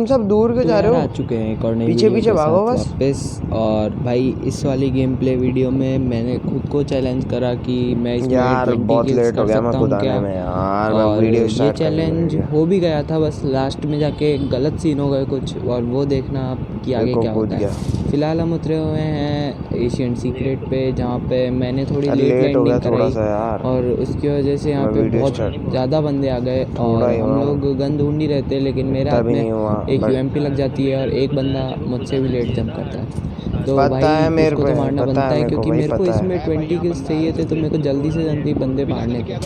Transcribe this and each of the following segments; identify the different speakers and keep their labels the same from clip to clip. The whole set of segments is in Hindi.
Speaker 1: तुम सब दूर क्यों
Speaker 2: तो
Speaker 1: जा
Speaker 2: यार
Speaker 1: रहे
Speaker 2: आ
Speaker 1: हो?
Speaker 2: चुके हैं एक और नई
Speaker 1: पीछे
Speaker 2: वीडियो
Speaker 1: पीछे
Speaker 2: के
Speaker 1: भागो
Speaker 2: साथ
Speaker 1: बस।
Speaker 2: वापस। और भाई इस वाली गेम प्ले वीडियो में मैंने खुद को चैलेंज करा कि मैं इसमें
Speaker 1: यार
Speaker 2: 20
Speaker 1: बहुत
Speaker 2: किल्स
Speaker 1: लेट हो
Speaker 2: कर
Speaker 1: गया मैं
Speaker 2: सकता
Speaker 1: खुद
Speaker 2: हूँ
Speaker 1: आने
Speaker 2: क्या।
Speaker 1: में यार, मैं
Speaker 2: और
Speaker 1: वीडियो
Speaker 2: ये
Speaker 1: स्टार्ट करने में
Speaker 2: चैलेंज
Speaker 1: गया।
Speaker 2: हो भी गया था, बस लास्ट में जाके गलत सीन हो गए कुछ, और वो देखना आप कि आगे
Speaker 1: देखो
Speaker 2: क्या
Speaker 1: कूद
Speaker 2: होता
Speaker 1: गया।
Speaker 2: है। फ़िलहाल हम उतरे हुए हैं एशियन सीक्रेट पे, जहाँ पे मैंने थोड़ी
Speaker 1: अरे
Speaker 2: लेट
Speaker 1: लेट हो गया
Speaker 2: लैंडिंग
Speaker 1: थोड़ा
Speaker 2: कराई
Speaker 1: सा यार,
Speaker 2: और उसकी वजह से यहाँ
Speaker 1: मैं
Speaker 2: पे
Speaker 1: वीडियो
Speaker 2: बहुत
Speaker 1: स्टार्ट
Speaker 2: ज़्यादा बंदे आ गए।
Speaker 1: थोड़ा
Speaker 2: और
Speaker 1: ही
Speaker 2: हम
Speaker 1: हुआ हूँ,
Speaker 2: लोग गन ढूंढ ही रहते हैं, लेकिन मेरे
Speaker 1: इतना
Speaker 2: हाथ
Speaker 1: भी
Speaker 2: में
Speaker 1: नहीं हुआ
Speaker 2: एक
Speaker 1: बट
Speaker 2: यूएमपी लग जाती है और एक बंदा मुझसे भी लेट जंप करता है। तो
Speaker 1: पता है
Speaker 2: भाई
Speaker 1: मेरे
Speaker 2: उसको
Speaker 1: को,
Speaker 2: तो मारना
Speaker 1: पता
Speaker 2: बनता
Speaker 1: है
Speaker 2: है,
Speaker 1: मेरे को,
Speaker 2: क्योंकि
Speaker 1: भाई
Speaker 2: मेरे को
Speaker 1: पता
Speaker 2: इसमें
Speaker 1: है।
Speaker 2: 20 किल्स चाहिए थे, तो मेरे को जल्दी से जल्दी बंदे मारने थे।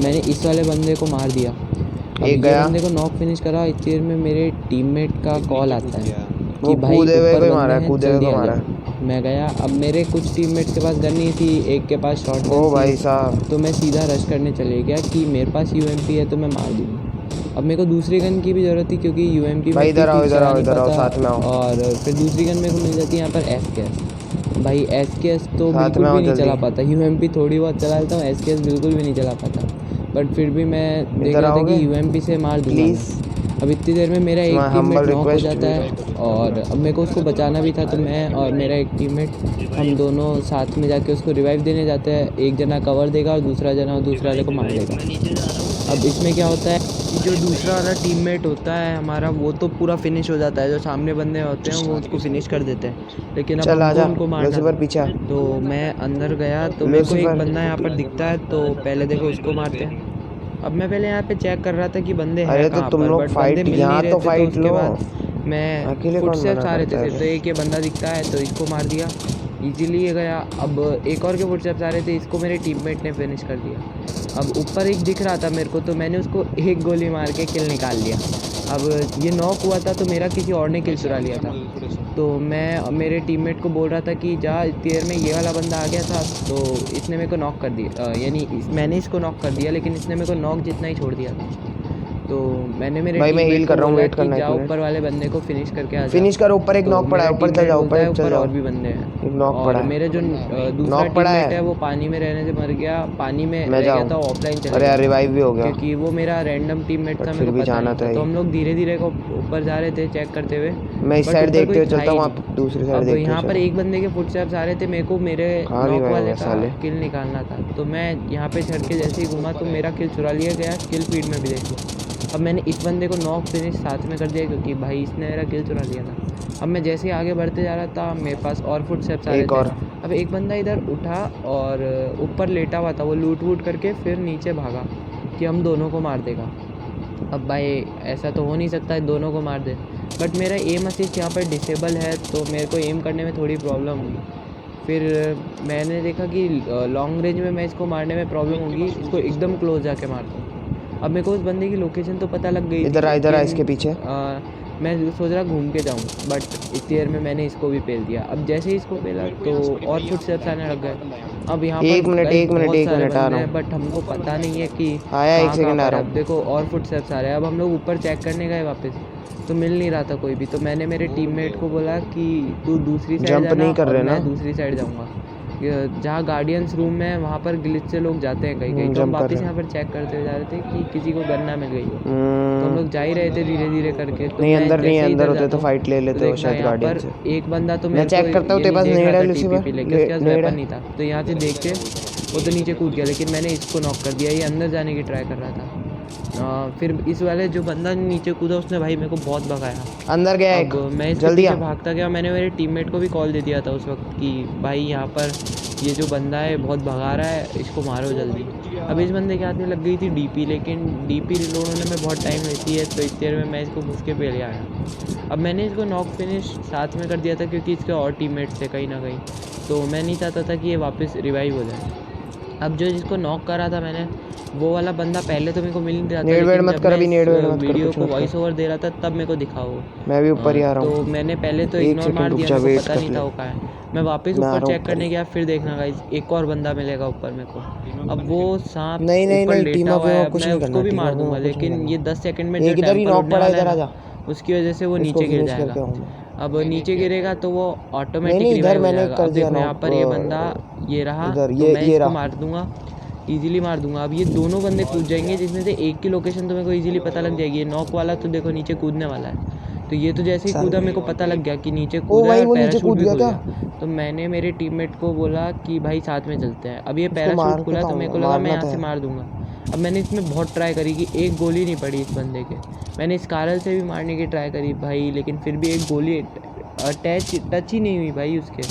Speaker 2: मैंने इस वाले बंदे को मार दिया। अब
Speaker 1: एक
Speaker 2: ये
Speaker 1: गया,
Speaker 2: बंदे को नॉक फिनिश करा, इतनी देर में मेरे टीममेट का कॉल आता है
Speaker 1: वो
Speaker 2: कि भाई
Speaker 1: कूदे हुए
Speaker 2: ऊपर
Speaker 1: को ही
Speaker 2: बंदे
Speaker 1: मारा है,
Speaker 2: हैं
Speaker 1: कूदे हुए
Speaker 2: जल्दी
Speaker 1: को
Speaker 2: आ
Speaker 1: मारा
Speaker 2: जाओ।
Speaker 1: है।
Speaker 2: मैं गया। अब मेरे कुछ टीममेट्स के पास गन नहीं थी, एक के पास शॉट गन
Speaker 1: ओ
Speaker 2: थी,
Speaker 1: भाई साहब,
Speaker 2: तो मैं सीधा रश करने चले गया कि मेरे पास यूएमपी है तो मैं मार दूँगा। अब मेरे को दूसरी गन की भी ज़रूरत थी, क्योंकि यूएमपी में
Speaker 1: भाई
Speaker 2: इतनी
Speaker 1: इधर आओ,
Speaker 2: स्पीड
Speaker 1: इधर
Speaker 2: चला
Speaker 1: आओ,
Speaker 2: नहीं
Speaker 1: इधर आओ,
Speaker 2: पाता।
Speaker 1: साथ में आओ,
Speaker 2: और फिर दूसरी गन मेरे को मिल जाती है यहाँ पर एसकेएस। भाई एसकेएस तो
Speaker 1: साथ
Speaker 2: बिल्कुल
Speaker 1: में आओ
Speaker 2: भी नहीं
Speaker 1: जल्दी।
Speaker 2: चला पाता, यूएमपी थोड़ी बहुत चला लेता हूँ, एसकेएस बिल्कुल भी नहीं चला पाता। बट फिर भी मैं देख
Speaker 1: इधर
Speaker 2: रहा था
Speaker 1: आओगे
Speaker 2: कि यूएमपी से मार दूंगा मैं।
Speaker 1: प्लीज,
Speaker 2: अब इतनी देर में मेरा एक
Speaker 1: माय
Speaker 2: टीममेट
Speaker 1: हम्बल
Speaker 2: नॉक हो
Speaker 1: रिक्वेस्ट।
Speaker 2: जाता है, और अब मेरे को उसको बचाना भी था, तो मैं और मेरा एक टीममेट हम दोनों साथ में जाके उसको रिवाइव देने जाते हैं। एक जना कवर देगा और दूसरा जना दूसरे वाले को मार देगा। अब इसमें क्या होता है कि जो दूसरा वाला टीममेट होता है हमारा, वो तो पूरा फिनिश हो जाता है, जो सामने बंदे होते हैं वो उसको फिनिश कर देते हैं, लेकिन अब
Speaker 1: चल
Speaker 2: हमको
Speaker 1: आजा
Speaker 2: उनको मारना
Speaker 1: लूसीफर,
Speaker 2: था।
Speaker 1: पीछे आ।
Speaker 2: तो मैं अंदर गया तो मेरे को एक
Speaker 1: लूसीफर,
Speaker 2: बंदा यहाँ पर दिखता है, तो पहले देखो उसको मारते हैं। अब मैं पहले यहाँ पे चेक कर रहा था कि बंदे हैं
Speaker 1: अरे तो
Speaker 2: कहाँ
Speaker 1: तुम
Speaker 2: पर,
Speaker 1: लोग
Speaker 2: बट बंदे
Speaker 1: फाइट,
Speaker 2: मिल नहीं
Speaker 1: यहाँ
Speaker 2: रहे
Speaker 1: तो
Speaker 2: थे। तो
Speaker 1: फाइट
Speaker 2: उसके
Speaker 1: लो,
Speaker 2: बाद मैं
Speaker 1: अकेले कौन मना
Speaker 2: फुटस्टेप्स आ रहे थे
Speaker 1: करता है
Speaker 2: सिर्फ, तो
Speaker 1: रे?
Speaker 2: एक ये बंदा दिखता है तो इसको मार दिया, इजीली ये गया। अब एक और के फुटस्टेप्स आ रहे थे, इसको मेरे टीममेट ने फिनिश कर दिया। अब ऊपर एक दिख रहा था मेरे को, तो मैंने उसको एक गोली मार के किल निकाल लिया। अब ये नॉक हुआ था, तो मेरा किसी और ने किल चुरा लिया था। तो मैं मेरे टीममेट को बोल रहा था कि जा, इतनी देर में ये वाला बंदा आ गया था, तो इसने मेरे को नॉक कर दिया, यानी मैंने इसको नॉक कर दिया, लेकिन इसने मेरे को नॉक जितना ही छोड़ दिया था। तो मैंने मेरे
Speaker 1: भाई मैं
Speaker 2: टीममेट
Speaker 1: हील
Speaker 2: को
Speaker 1: कर रहा हूँ,
Speaker 2: बोला
Speaker 1: वेट
Speaker 2: कि
Speaker 1: करना एक
Speaker 2: जा
Speaker 1: मिनट।
Speaker 2: ऊपर वाले बंदे को फिनिश करके आ जा।
Speaker 1: फिनिश करो, ऊपर एक
Speaker 2: तो
Speaker 1: नॉक पड़ा है,
Speaker 2: मेरा
Speaker 1: ऊपर चल
Speaker 2: टीममेट
Speaker 1: जाओ,
Speaker 2: बोलता है
Speaker 1: ऊपर चल
Speaker 2: ऊपर
Speaker 1: जाओ।
Speaker 2: और भी बंदे हैं।
Speaker 1: एक नॉक पड़ा
Speaker 2: और
Speaker 1: है,
Speaker 2: मेरे जो दूसरा
Speaker 1: नॉक पड़ा
Speaker 2: टीममेट
Speaker 1: है।
Speaker 2: है वो पानी में रहने से मर गया, पानी में
Speaker 1: मैं
Speaker 2: रह गया
Speaker 1: जाऊँ?
Speaker 2: था, ऑफलाइन चले
Speaker 1: अरे यार
Speaker 2: गया था,
Speaker 1: रिवाइव भी हो गया,
Speaker 2: क्योंकि वो मेरा रैंडम टीममेट था,
Speaker 1: बट
Speaker 2: मेरे
Speaker 1: फिर
Speaker 2: को
Speaker 1: भी
Speaker 2: पता
Speaker 1: जाना
Speaker 2: नहीं
Speaker 1: तो
Speaker 2: था।
Speaker 1: है
Speaker 2: तो
Speaker 1: ही।
Speaker 2: हम लोग धीरे धीरे को ऊपर जा रहे थे चेक करते हुए,
Speaker 1: मैं इस
Speaker 2: बट
Speaker 1: साइड
Speaker 2: ऊपर
Speaker 1: देखते
Speaker 2: कोई
Speaker 1: हुए
Speaker 2: था
Speaker 1: चलता
Speaker 2: ही
Speaker 1: हूँ,
Speaker 2: नहीं।
Speaker 1: आप दूसरी साइड
Speaker 2: अब
Speaker 1: देखते हुए
Speaker 2: यहाँ पर
Speaker 1: चलो।
Speaker 2: एक बंदे के फुटस्टेप्स आ रहे थे, मेरे को मेरे
Speaker 1: कहाँ
Speaker 2: नॉक
Speaker 1: रिवाइव
Speaker 2: वाले
Speaker 1: हुआ
Speaker 2: का
Speaker 1: साले?
Speaker 2: किल निकालना था, तो मैं यहाँ पे चढ़ के जैसे ही घूमा तो मेरा किल चुरा लिया गया। किल फीड में भी देख लो। अब मैंने इस बंदे को नॉक फिनिश साथ में कर दिया, क्योंकि भाई इसने मेरा किल चुरा लिया था। अब मैं जैसे ही आगे बढ़ते जा रहा था, मेरे पास और फुटस्टेप्स आ रहे
Speaker 1: एक
Speaker 2: थे।
Speaker 1: और,
Speaker 2: अब एक बंदा इधर उठा और ऊपर लेटा हुआ था, वो लूट वूट करके फिर नीचे भागा कि हम दोनों को मार देगा। अब भाई ऐसा तो हो नहीं सकता है दोनों को मार दे, बट मेरा एम असिस्ट यहाँ पर डिसेबल है, तो मेरे को एम करने में थोड़ी प्रॉब्लम हुई। फिर मैंने देखा कि लॉन्ग रेंज में मैं इसको मारने में प्रॉब्लम होगी, इसको एकदम क्लोज जाके मारता हूँ। अब मेरे को उस बंदे की लोकेशन तो पता लग गई थी,
Speaker 1: इधर आ इसके
Speaker 2: लेकिन
Speaker 1: पीछे।
Speaker 2: मैं सोच रहा घूम के जाऊँ, बट इतनी देर में मैंने इसको भी पेल दिया। अब जैसे ही इसको पेला तो और फुटस्टेप्स आने लग गए। अब यहाँ पर
Speaker 1: एक मिनट,
Speaker 2: गाइस
Speaker 1: एक मिनट,
Speaker 2: बहुत
Speaker 1: एक
Speaker 2: सारे
Speaker 1: मिनट आ
Speaker 2: बंदे
Speaker 1: रहा
Speaker 2: हैं, बट
Speaker 1: हूँ,
Speaker 2: हमको पता नहीं है कि
Speaker 1: आया, एक
Speaker 2: कहाँ कहाँ
Speaker 1: सेकंड आ
Speaker 2: पर है।
Speaker 1: रहा
Speaker 2: अब
Speaker 1: हूँ।
Speaker 2: देखो और फुटस्टेप्स आ रहे हैं। अब हम लोग ऊपर चेक करने गए वापस, तो मिल नहीं रहा था कोई भी। तो मैंने मेरे टीममेट को बोला कि तू दूसरी साइड
Speaker 1: जंप
Speaker 2: जाना
Speaker 1: नहीं कर
Speaker 2: और
Speaker 1: रहे ना?
Speaker 2: मैं दूसरी साइड जाऊँगा। जहाँ गार्डियंस रूम है वहाँ पर ग्लिच से लोग जाते हैं कहीं कहीं, तो हम
Speaker 1: जंप कर
Speaker 2: वापस
Speaker 1: रहे
Speaker 2: यहाँ
Speaker 1: हैं।
Speaker 2: पर चेक करते हुए जा रहे थे कि किसी को गन ना मिल गई हो। तो हम लोग जा ही रहे थे धीरे धीरे करके। तो
Speaker 1: नहीं
Speaker 2: मैं
Speaker 1: अंदर नहीं है,
Speaker 2: जैसे ही
Speaker 1: अंदर
Speaker 2: इधर
Speaker 1: होते
Speaker 2: जाता
Speaker 1: तो
Speaker 2: हूँ
Speaker 1: फाइट ले
Speaker 2: तो
Speaker 1: लेते हो
Speaker 2: देखना
Speaker 1: शायद
Speaker 2: यहाँ
Speaker 1: गार्डियन
Speaker 2: पर
Speaker 1: से।
Speaker 2: एक बंदा तो
Speaker 1: मैं
Speaker 2: मेरे को
Speaker 1: चेक करता हूँ,
Speaker 2: ये
Speaker 1: तेरे
Speaker 2: नहीं
Speaker 1: पास
Speaker 2: देख रहा
Speaker 1: नेड है
Speaker 2: था
Speaker 1: लूसीफर?
Speaker 2: टीपीपी लेके, उसके पास
Speaker 1: नेड
Speaker 2: वेपन
Speaker 1: है?
Speaker 2: नहीं था, तो यहाँ से देख के वो तो नीचे कूद गया, लेकिन मैंने इसको नॉक कर दिया। ये अंदर जाने की ट्राई कर रहा था। फिर इस वाले जो बंदा नीचे कूदा उसने भाई मेरे को बहुत भगाया।
Speaker 1: अंदर गया
Speaker 2: अब
Speaker 1: एक,
Speaker 2: मैं इसके
Speaker 1: जल्दी आ।
Speaker 2: पीछे भागता गया। मैंने मेरे टीममेट को भी कॉल दे दिया था उस वक्त कि भाई यहाँ पर ये जो बंदा है बहुत भगा रहा है, इसको मारो जल्दी। अब इस बंदे के हाथ में लग गई थी डीपी, लेकिन डीपी रिलोड होने में बहुत टाइम लेती है, तो इस देर में मैं इसको घुस के पहले आया। अब मैंने इसको नॉक फिनिश साथ में कर दिया था, क्योंकि इसके और टीममेट्स थे कहीं ना कहीं, तो मैं नहीं चाहता था कि ये वापस रिवाइव हो जाए। अब जो जिसको नॉक करा था मैंने, वो वाला बंदा पहले तो मेरे को मिल नहीं रहा था,
Speaker 1: नेड वेड
Speaker 2: लेकिन
Speaker 1: मत
Speaker 2: जब
Speaker 1: कर,
Speaker 2: मैं
Speaker 1: अभी
Speaker 2: इस
Speaker 1: नेड वेड मत कर,
Speaker 2: वीडियो
Speaker 1: कुछ
Speaker 2: को
Speaker 1: मत
Speaker 2: वॉइस
Speaker 1: कर।
Speaker 2: ओवर दे रहा था तब मेरे को दिखा वो।
Speaker 1: मैं भी ऊपर ही आ रहा
Speaker 2: तो
Speaker 1: हूँ,
Speaker 2: मैंने पहले तो
Speaker 1: एक
Speaker 2: इग्नोर
Speaker 1: सेकंड
Speaker 2: मार
Speaker 1: रुक
Speaker 2: दिया,
Speaker 1: जा,
Speaker 2: मेरे को
Speaker 1: वेट
Speaker 2: पता
Speaker 1: कर
Speaker 2: नहीं
Speaker 1: ले।
Speaker 2: था वो कहाँ है। मैं वापस
Speaker 1: मैं आ
Speaker 2: ऊपर
Speaker 1: रहा हूँ
Speaker 2: चेक
Speaker 1: ऊपर
Speaker 2: करने
Speaker 1: ही।
Speaker 2: गया, फिर देखना गाइस एक और बंदा मिलेगा ऊपर मेरे को। अब वो सांप
Speaker 1: नहीं नहीं
Speaker 2: ऊपर
Speaker 1: नहीं,
Speaker 2: लेटा
Speaker 1: टीम अप
Speaker 2: हुआ है, अब
Speaker 1: कुछ
Speaker 2: मैं
Speaker 1: नहीं
Speaker 2: उसको
Speaker 1: करना,
Speaker 2: भी
Speaker 1: टीम
Speaker 2: मार
Speaker 1: अप
Speaker 2: दूंगा,
Speaker 1: कुछ नहीं
Speaker 2: लेकिन ये
Speaker 1: करना।
Speaker 2: 10 सेकंड में जो
Speaker 1: एक इधर ही
Speaker 2: टेम्पल
Speaker 1: नॉक
Speaker 2: उड़ने
Speaker 1: पड़ा,
Speaker 2: वाला है
Speaker 1: इधर आ
Speaker 2: ना,
Speaker 1: जा,
Speaker 2: उसकी वजह से वो
Speaker 1: इसको
Speaker 2: नीचे गिर
Speaker 1: फिनिश
Speaker 2: जाएगा।
Speaker 1: करके आऊँगा।
Speaker 2: अब नीचे गिरेगा तो वो
Speaker 1: नहीं
Speaker 2: ऑटोमेटिक
Speaker 1: नहीं, इधर
Speaker 2: रिवाइव हो
Speaker 1: मैंने
Speaker 2: जाएगा।
Speaker 1: कर
Speaker 2: अब
Speaker 1: दिया
Speaker 2: देखो यहाँ
Speaker 1: नॉक,
Speaker 2: पर ये बंदा ये रहा,
Speaker 1: इधर
Speaker 2: तो मैं
Speaker 1: ये
Speaker 2: इसको
Speaker 1: रहा।
Speaker 2: मार दूंगा, ईजिली मार दूंगा। अब ये दोनों बंदे कूद जाएंगे, जिसमें से एक की लोकेशन तो मेरे को ईजिली पता लग जाएगी। ये नॉक वाला तो देखो नीचे कूदने वाला है, तो ये तो जैसे ही
Speaker 1: चल।
Speaker 2: कूदा मेरे को पता लग गया कि नीचे
Speaker 1: ओ
Speaker 2: कूदा
Speaker 1: भाई,
Speaker 2: है और
Speaker 1: वो नीचे
Speaker 2: पैराशूट
Speaker 1: कूद
Speaker 2: भी
Speaker 1: गया
Speaker 2: खुल
Speaker 1: क्या?
Speaker 2: गया। तो मैंने मेरे टीममेट को बोला कि भाई साथ में चलते हैं। अब ये
Speaker 1: उसको
Speaker 2: पैराशूट
Speaker 1: मार
Speaker 2: खुला
Speaker 1: के
Speaker 2: तो मेरे को
Speaker 1: था,
Speaker 2: लगा मैं
Speaker 1: मारना
Speaker 2: यहाँ
Speaker 1: था
Speaker 2: से
Speaker 1: यार।
Speaker 2: मार दूंगा। अब मैंने इसमें बहुत ट्राई करी कि एक गोली नहीं पड़ी इस बंदे के। मैंने स्कारल से भी मारने की ट्राई करी भाई, लेकिन फिर भी एक गोली टच ही नहीं हुई भाई उसके,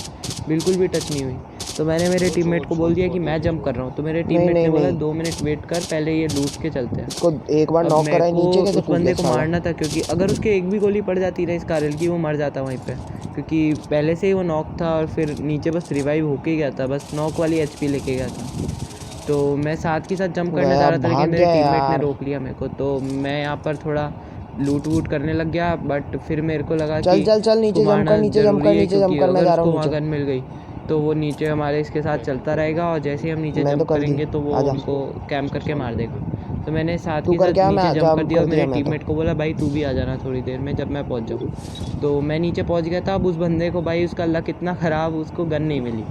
Speaker 2: बिल्कुल भी टच नहीं हुई। तो मैंने मेरे टीममेट को बोल दिया कि मैं जंप कर रहा हूँ। तो मेरे
Speaker 1: नहीं
Speaker 2: टीममेट
Speaker 1: नहीं
Speaker 2: ने बोला
Speaker 1: नहीं,
Speaker 2: 2 मिनट वेट कर, पहले ये लूट के चलते हैं।
Speaker 1: उसको एक बार
Speaker 2: अब
Speaker 1: नॉक
Speaker 2: मेरे
Speaker 1: करा है,
Speaker 2: को
Speaker 1: नीचे कैसे
Speaker 2: उस
Speaker 1: कूद
Speaker 2: बंदे
Speaker 1: गया
Speaker 2: को
Speaker 1: साला?
Speaker 2: मारना था, क्योंकि अगर उसके एक भी गोली पड़ जाती ना इस कारल की, वो मर जाता वहीं पे, क्योंकि पहले से ही वो नॉक था और फिर नीचे बस रिवाइव होके ही गया था, बस नॉक वाली एचपी लेके गया था। तो मैं साथ के साथ जंप करने जा
Speaker 1: गया,
Speaker 2: रहा था, लेकिन
Speaker 1: भाग
Speaker 2: मेरे
Speaker 1: गया
Speaker 2: टीममेट ने
Speaker 1: यार।
Speaker 2: रोक लिया मेरे को। तो मैं यहाँ पर थोड़ा लूट वूट करने लग गया, बट फिर मेरे को लगा
Speaker 1: चल
Speaker 2: कि
Speaker 1: चल चल,
Speaker 2: उसको
Speaker 1: नीचे जंप कर,
Speaker 2: मारना
Speaker 1: नीचे जंप कर,
Speaker 2: ज़रूरी है,
Speaker 1: नीचे जंप
Speaker 2: क्योंकि
Speaker 1: कर, मैं
Speaker 2: अगर
Speaker 1: जा रहा
Speaker 2: उसको
Speaker 1: हूँ
Speaker 2: वहाँ
Speaker 1: नीचे।
Speaker 2: गन मिल गई तो वो नीचे हमारे इसके साथ चलता रहेगा, और जैसे ही हम नीचे
Speaker 1: मैं तो
Speaker 2: जंप
Speaker 1: कर दी,
Speaker 2: करेंगे तो वो
Speaker 1: आजा।
Speaker 2: हमको कैम्प करके मार देगा। तो मैंने साथ
Speaker 1: तू
Speaker 2: के
Speaker 1: कर
Speaker 2: साथ
Speaker 1: क्या, मैं
Speaker 2: नीचे जंप कर
Speaker 1: जंप
Speaker 2: दिया और
Speaker 1: कर
Speaker 2: मेरे
Speaker 1: दिया मैं तो।
Speaker 2: टीममेट को बोला भाई तू भी आ जाना थोड़ी देर में जब मैं पहुँच जाऊँ। तो मैं नीचे पहुँच गया था। अब उस बंदे को भाई, उसका लक इतना ख़राब, उसको गन नहीं मिली,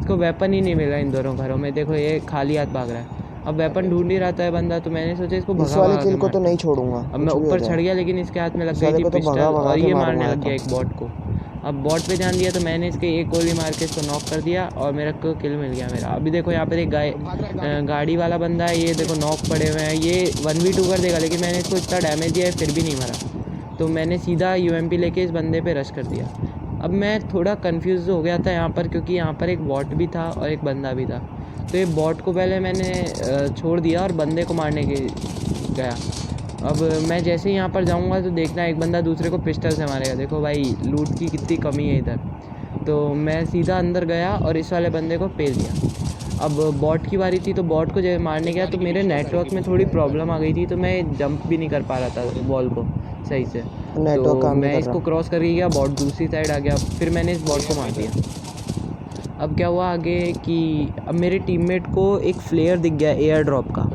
Speaker 2: उसको वेपन ही नहीं मिला इन दोनों घरों में। देखो ये खाली हाथ भाग रहा है। अब वेपन ढूंढ ही रहता है बंदा, तो मैंने सोचा इसको
Speaker 1: इस
Speaker 2: भगा
Speaker 1: वाले
Speaker 2: भगा
Speaker 1: किल
Speaker 2: के
Speaker 1: को तो
Speaker 2: मारते
Speaker 1: नहीं
Speaker 2: हैं।
Speaker 1: छोड़ूंगा,
Speaker 2: अब मैं
Speaker 1: कुछ भी हो
Speaker 2: ऊपर
Speaker 1: जाए।
Speaker 2: चढ़ गया, लेकिन इसके हाथ में लग
Speaker 1: इस
Speaker 2: गई
Speaker 1: वाले
Speaker 2: थी
Speaker 1: को तो भगा
Speaker 2: पिस्टल
Speaker 1: भगा
Speaker 2: और
Speaker 1: के
Speaker 2: ये
Speaker 1: मारूंगा
Speaker 2: मारने
Speaker 1: मैं
Speaker 2: लग
Speaker 1: तो।
Speaker 2: गया एक बॉट को। अब बॉट पे ध्यान दिया तो मैंने इसके एक गोली मार के इसको नॉक कर दिया और मेरे को किल मिल गया मेरा। अभी देखो यहाँ पर एक गाड़ी वाला बंदा है, ये देखो नॉक पड़े हुए हैं, ये 1v2 कर देगा, लेकिन मैंने इसको इतना डैमेज दिया है फिर भी नहीं मरा। तो मैंने सीधा यूएमपी लेके इस बंदे पे रश कर दिया। अब मैं थोड़ा कंफ्यूज हो गया था यहाँ पर, क्योंकि यहाँ पर एक बॉट भी था और एक बंदा भी था। तो ये बॉट को पहले मैंने छोड़ दिया और बंदे को मारने के गया। अब मैं जैसे ही यहाँ पर जाऊँगा तो देखना एक बंदा दूसरे को पिस्टल से मारेगा। देखो भाई लूट की कितनी कमी है इधर। तो मैं सीधा अंदर गया और इस वाले बंदे को पेल दिया। अब बॉट की बारी थी, तो बॉट को जब मारने गया तो मेरे नेटवर्क में थोड़ी प्रॉब्लम आ गई थी, तो मैं जंप भी नहीं कर पा रहा था बॉल को सही से।
Speaker 1: नेटवर्क
Speaker 2: तो
Speaker 1: काम नहीं
Speaker 2: मैं
Speaker 1: कर
Speaker 2: इसको
Speaker 1: रहा।
Speaker 2: क्रॉस करके गया, बॉट दूसरी साइड आ गया, फिर मैंने इस बॉट को मार दिया। अब क्या हुआ आगे कि अब मेरे टीममेट को एक फ्लेयर दिख गया एयर ड्रॉप का।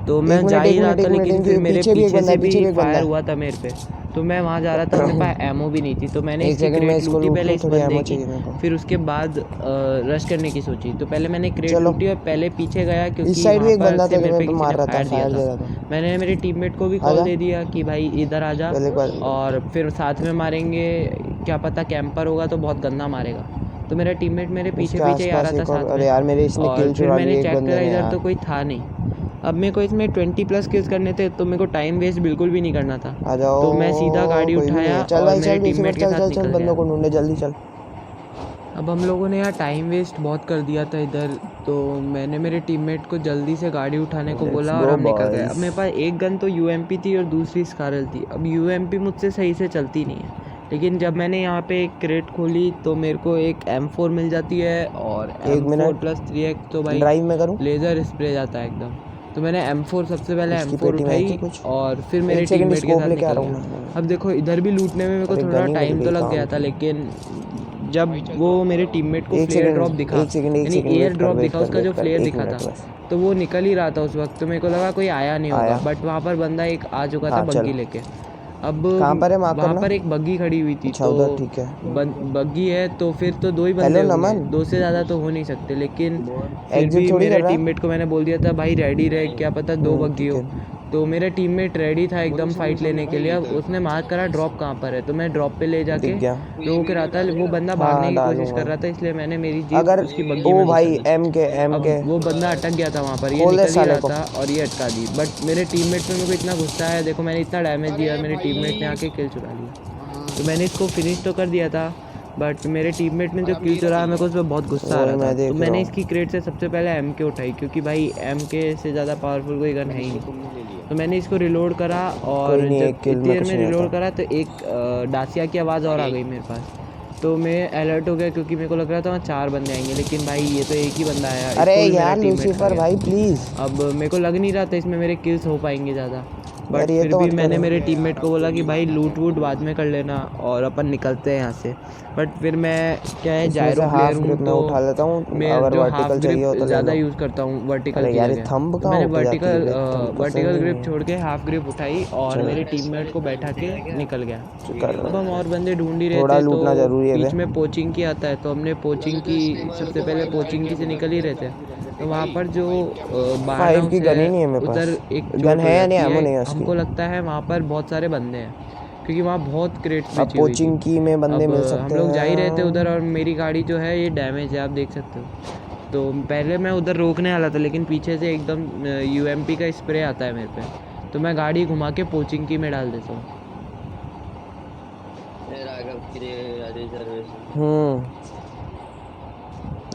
Speaker 2: तो मैं जा ही रहा था, लेकिन फिर मेरे पीछे से भी फायर हुआ था मेरे पे। तो मैं वहाँ जा रहा था, मेरे पास एमो भी नहीं थी, तो मैंने
Speaker 1: एक
Speaker 2: इसकी
Speaker 1: सेकंड में
Speaker 2: क्रेट
Speaker 1: इसको
Speaker 2: लूटी
Speaker 1: लूट
Speaker 2: पहले
Speaker 1: लूँ,
Speaker 2: इस
Speaker 1: थोड़ी
Speaker 2: बंदे
Speaker 1: एमो
Speaker 2: की,
Speaker 1: चाहिए मेरे को।
Speaker 2: फिर उसके बाद रश करने की सोची। तो पहले मैंने क्रेट
Speaker 1: चलो।
Speaker 2: लूटी और पहले पीछे गया, क्योंकि
Speaker 1: इस साइड भी
Speaker 2: वहाँ
Speaker 1: एक
Speaker 2: पर
Speaker 1: बंदा
Speaker 2: से
Speaker 1: था जो
Speaker 2: मेरे पे
Speaker 1: मैं
Speaker 2: किसी
Speaker 1: मार
Speaker 2: ने
Speaker 1: रहा था,
Speaker 2: फायर दिया
Speaker 1: फायर दे रहा
Speaker 2: था।
Speaker 1: था।
Speaker 2: मैंने मेरे टीममेट को भी कॉल
Speaker 1: आजा।
Speaker 2: दे दिया कि भाई इधर आ जा,
Speaker 1: पहले बार
Speaker 2: और फिर साथ में मारेंगे, क्या पता कैंपर होगा तो बहुत गंदा मारेगा। तो मेरा टीममेट मेरे पीछे
Speaker 1: उसके
Speaker 2: पीछे ही आ
Speaker 1: आसपास
Speaker 2: रहा था
Speaker 1: एक और,
Speaker 2: साथ
Speaker 1: अरे
Speaker 2: में।
Speaker 1: यार मेरे इसने
Speaker 2: और
Speaker 1: किल
Speaker 2: फिर
Speaker 1: चुरा
Speaker 2: मैंने
Speaker 1: ली एक
Speaker 2: चेक
Speaker 1: बंदे
Speaker 2: करा,
Speaker 1: ने
Speaker 2: इधर
Speaker 1: यार।
Speaker 2: तो कोई था नहीं। अब मेरे को इसमें 20+ किल्स करने थे, तो मेरे को टाइम वेस्ट बिल्कुल भी नहीं करना था।
Speaker 1: आ जाओ,
Speaker 2: तो मैं सीधा गाड़ी
Speaker 1: कोई भी नहीं
Speaker 2: उठाया
Speaker 1: है। चल
Speaker 2: और
Speaker 1: भाई
Speaker 2: मेरे
Speaker 1: चल, दूसरी
Speaker 2: टीममेट
Speaker 1: बार
Speaker 2: के
Speaker 1: चल
Speaker 2: साथ
Speaker 1: चल चल,
Speaker 2: निकल
Speaker 1: बंदों को
Speaker 2: गया।
Speaker 1: ढूंढे, जल्दी चल।
Speaker 2: अब हम लोगों ने यहाँ टाइम वेस्ट बहुत कर दिया था इधर, तो मैंने मेरे टीममेट को जल्दी से गाड़ी उठाने को
Speaker 1: Let's
Speaker 2: बोला और
Speaker 1: go,
Speaker 2: हम निकल गए। अब
Speaker 1: boys.
Speaker 2: मेरे पास एक गन तो यूएमपी थी और दूसरी स्कारल थी। अब यूएमपी मुझसे सही से चलती नहीं है, लेकिन जब मैंने यहाँ पे एक क्रेट खोली तो मेरे को एक M4 मिल जाती है, और
Speaker 1: एक
Speaker 2: M4
Speaker 1: मिनट,
Speaker 2: + 3x तो भाई
Speaker 1: ड्राइव में करूँ?
Speaker 2: लेज़र स्प्रे जाता है एकदम। तो मैंने M4 सबसे पहले
Speaker 1: इसकी
Speaker 2: M4
Speaker 1: पेटी में है क्या
Speaker 2: उठाई
Speaker 1: कुछ?
Speaker 2: और फिर मेरे
Speaker 1: एक सेकंड,
Speaker 2: टीममेट के
Speaker 1: स्कोप
Speaker 2: साथ
Speaker 1: लेके आ
Speaker 2: निकल
Speaker 1: रहा हूँ
Speaker 2: गया।
Speaker 1: मैं।
Speaker 2: अब देखो इधर भी लूटने में मेरे को
Speaker 1: अरे
Speaker 2: थोड़ा
Speaker 1: गन ही मिल
Speaker 2: टाइम तो
Speaker 1: गई
Speaker 2: लग
Speaker 1: काम
Speaker 2: गया था,
Speaker 1: की।
Speaker 2: लेकिन जब वो मेरे टीममेट को फ्लेयर ड्रॉप दिखा,
Speaker 1: एक सेकंड
Speaker 2: यानी एयर
Speaker 1: वेट कर,
Speaker 2: ड्रॉप
Speaker 1: वेट
Speaker 2: दिखा,
Speaker 1: कर,
Speaker 2: उसका
Speaker 1: वेट
Speaker 2: जो
Speaker 1: कर,
Speaker 2: फ्लेयर
Speaker 1: एक
Speaker 2: दिखा
Speaker 1: मिनट
Speaker 2: था,
Speaker 1: बस।
Speaker 2: तो वो निकल ही रहा था उस वक्त। तो मेरे को लगा कोई आया नहीं होगा,
Speaker 1: आया।
Speaker 2: बट वहाँ पर बंदा एक आ चुका था
Speaker 1: हाँ चल।
Speaker 2: बग्गी लेके। अब
Speaker 1: कहाँ पर है, मार्क
Speaker 2: वहाँ
Speaker 1: करना?
Speaker 2: पर एक बग्गी खड़ी हुई थी,
Speaker 1: अच्छा
Speaker 2: तो
Speaker 1: उधर, ठीक है।
Speaker 2: बग्गी है तो फिर तो 2 ही बंदे
Speaker 1: हेलो
Speaker 2: होंगे,
Speaker 1: नमन।
Speaker 2: 2 से ज़्यादा तो हो नहीं सकते। लेकिन फिर
Speaker 1: एग्जिट
Speaker 2: भी
Speaker 1: थोड़ी कर
Speaker 2: मेरे
Speaker 1: रहा है।
Speaker 2: टीममेट को मैंने बोल दिया था भाई रेडी रहे, क्या पता 2 बग्गी
Speaker 1: ठीक
Speaker 2: हो।
Speaker 1: है।
Speaker 2: तो मेरा टीममेट रेडी था एकदम फाइट लेने के लिए। अब उसने मार्क करा ड्रॉप कहाँ पर है, तो मैं ड्रॉप पे ले जाके
Speaker 1: दिख गया।
Speaker 2: रोक रहा था। वो बंदा भागने
Speaker 1: हाँ
Speaker 2: की कोशिश
Speaker 1: डालूंगा।
Speaker 2: कर रहा था, इसलिए मैंने मेरी जीप
Speaker 1: अगर
Speaker 2: उसकी बग्गी
Speaker 1: ओ
Speaker 2: में घुसा
Speaker 1: भाई
Speaker 2: दी।
Speaker 1: एम
Speaker 2: अब
Speaker 1: के
Speaker 2: वो बंदा अटक गया था वहाँ पर, ये
Speaker 1: खोल दे
Speaker 2: निकल ही
Speaker 1: साले
Speaker 2: रहा
Speaker 1: को।
Speaker 2: था और ये अटका दी। बट मेरे टीममेट पे मेरे को इतना गुस्सा है, देखो मैंने इतना डैमेज दिया और मेरे टीममेट ने आके किल चुरा लिया। तो मैंने इसको फिनिश तो कर दिया था, बट मेरे टीममेट ने जो किल चुराया मेरे को उस पर बहुत गुस्सा आ
Speaker 1: वही
Speaker 2: रहा था।
Speaker 1: मैं देख
Speaker 2: तो
Speaker 1: रहा
Speaker 2: मैंने
Speaker 1: हूँ।
Speaker 2: इसकी क्रेट से सबसे पहले MK उठाई, क्योंकि भाई MK से ज़्यादा पावरफुल कोई गन है ही नहीं। तो मैंने इसको रिलोड करा, और
Speaker 1: कोई नहीं,
Speaker 2: जब
Speaker 1: एक किल
Speaker 2: इतनी
Speaker 1: में
Speaker 2: देर
Speaker 1: कुछ
Speaker 2: में
Speaker 1: नहीं
Speaker 2: रिलोड
Speaker 1: होता।
Speaker 2: करा तो एक डासिया की आवाज़ और आ गई मेरे पास। तो मैं अलर्ट हो गया, क्योंकि मेरे को लग रहा था वहाँ 4 बंदे आएंगे, लेकिन भाई ये तो एक ही बंदा आया।
Speaker 1: अरे
Speaker 2: इसको भी मेरा
Speaker 1: यार
Speaker 2: टीममेट खा
Speaker 1: लूसीफर
Speaker 2: गया।
Speaker 1: भाई प्लीज।
Speaker 2: अब मेरे को लग नहीं रहा था इसमें मेरे किल्स हो पाएंगे ज़्यादा, बट
Speaker 1: यार ये
Speaker 2: फिर
Speaker 1: तो
Speaker 2: भी
Speaker 1: मत
Speaker 2: मैंने
Speaker 1: करो।
Speaker 2: मेरे टीममेट को बोला कि भाई लूट वूट बाद में कर लेना और अपन निकलते हैं यहाँ से। बट फिर मैं क्या है,
Speaker 1: इसमें
Speaker 2: जायरो
Speaker 1: से
Speaker 2: प्लेयर
Speaker 1: हाफ
Speaker 2: हूँ,
Speaker 1: ग्रिप में उठा लेता हूँ,
Speaker 2: तो मैं
Speaker 1: अगर
Speaker 2: जो हाफ
Speaker 1: वर्टिकल चाहिए हो
Speaker 2: ग्रिप
Speaker 1: तो ले
Speaker 2: ज़्यादा
Speaker 1: लो।
Speaker 2: यूज़ करता हूँ वर्टिकल
Speaker 1: अरे
Speaker 2: की
Speaker 1: यार ये
Speaker 2: जगह।
Speaker 1: थंब
Speaker 2: तो
Speaker 1: कहाँ
Speaker 2: मैंने
Speaker 1: उठ जाती है, देख थंब पसंद
Speaker 2: वर्टिकल
Speaker 1: ही
Speaker 2: ग्रिप
Speaker 1: नहीं
Speaker 2: छोड़ के हाफ ग्रिप उठाई और
Speaker 1: चल।
Speaker 2: मेरे टीममेट को बैठा के निकल गया।
Speaker 1: कर
Speaker 2: अब हम और बंदे ढूंढ ही रहे
Speaker 1: थोड़ा
Speaker 2: थे,
Speaker 1: लूटना
Speaker 2: तो
Speaker 1: जरूरी है बे।
Speaker 2: बीच में पोचिंग की आता है, तो हमने पोचिंग की, सबसे पहले पोचिंग की से निकल ही रहे थे। तो वहाँ पर जो बार
Speaker 1: 5
Speaker 2: हाउस
Speaker 1: की गन ही
Speaker 2: है
Speaker 1: नहीं है मेरे
Speaker 2: उधर
Speaker 1: पास।
Speaker 2: एक
Speaker 1: गन
Speaker 2: चोट हो
Speaker 1: है या नहीं,
Speaker 2: जाती
Speaker 1: एमो
Speaker 2: है।
Speaker 1: नहीं है उसकी।
Speaker 2: हमको लगता है वहाँ पर बहुत सारे बंदे हैं, क्योंकि वहाँ बहुत क्रेट्स
Speaker 1: अब
Speaker 2: बची हुई थी।
Speaker 1: पोचिंग की में बंदे
Speaker 2: अब
Speaker 1: मिल सकते
Speaker 2: हम लोग जा ही रहे थे
Speaker 1: हैं।
Speaker 2: उधर और मेरी गाड़ी जो है ये डैमेज है, आप देख सकते हो। तो पहले मैं उधर रोकने वाला था लेकिन पीछे से एकदम UMP का स्प्रे आता है मेरे पे, तो मैं गाड़ी घुमा के पोचिंग की में डाल देता हूँ।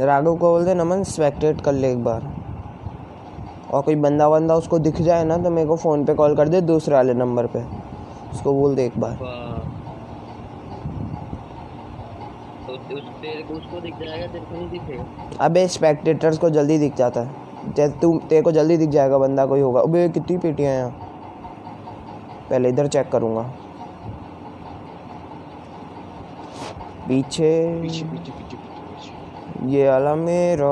Speaker 1: राघव को बोल दे नमन स्पेक्टेट कर ले एक बार, और कोई बंदा उसको दिख जाए ना तो मेरे को फ़ोन पे कॉल कर दे दूसरे वाले नंबर पे, उसको बोल दे एक बार।
Speaker 3: तो उसको दिख जाएगा, तेरे को नहीं दिखेगा।
Speaker 1: अबे स्पेक्टेटर्स को जल्दी दिख जाता है, तेरे को जल्दी दिख जाएगा बंदा कोई होगा। अबे कितनी पेटियाँ हैं यहाँ, पहले इधर चेक करूँगा। पीछे ये वाला मेरा।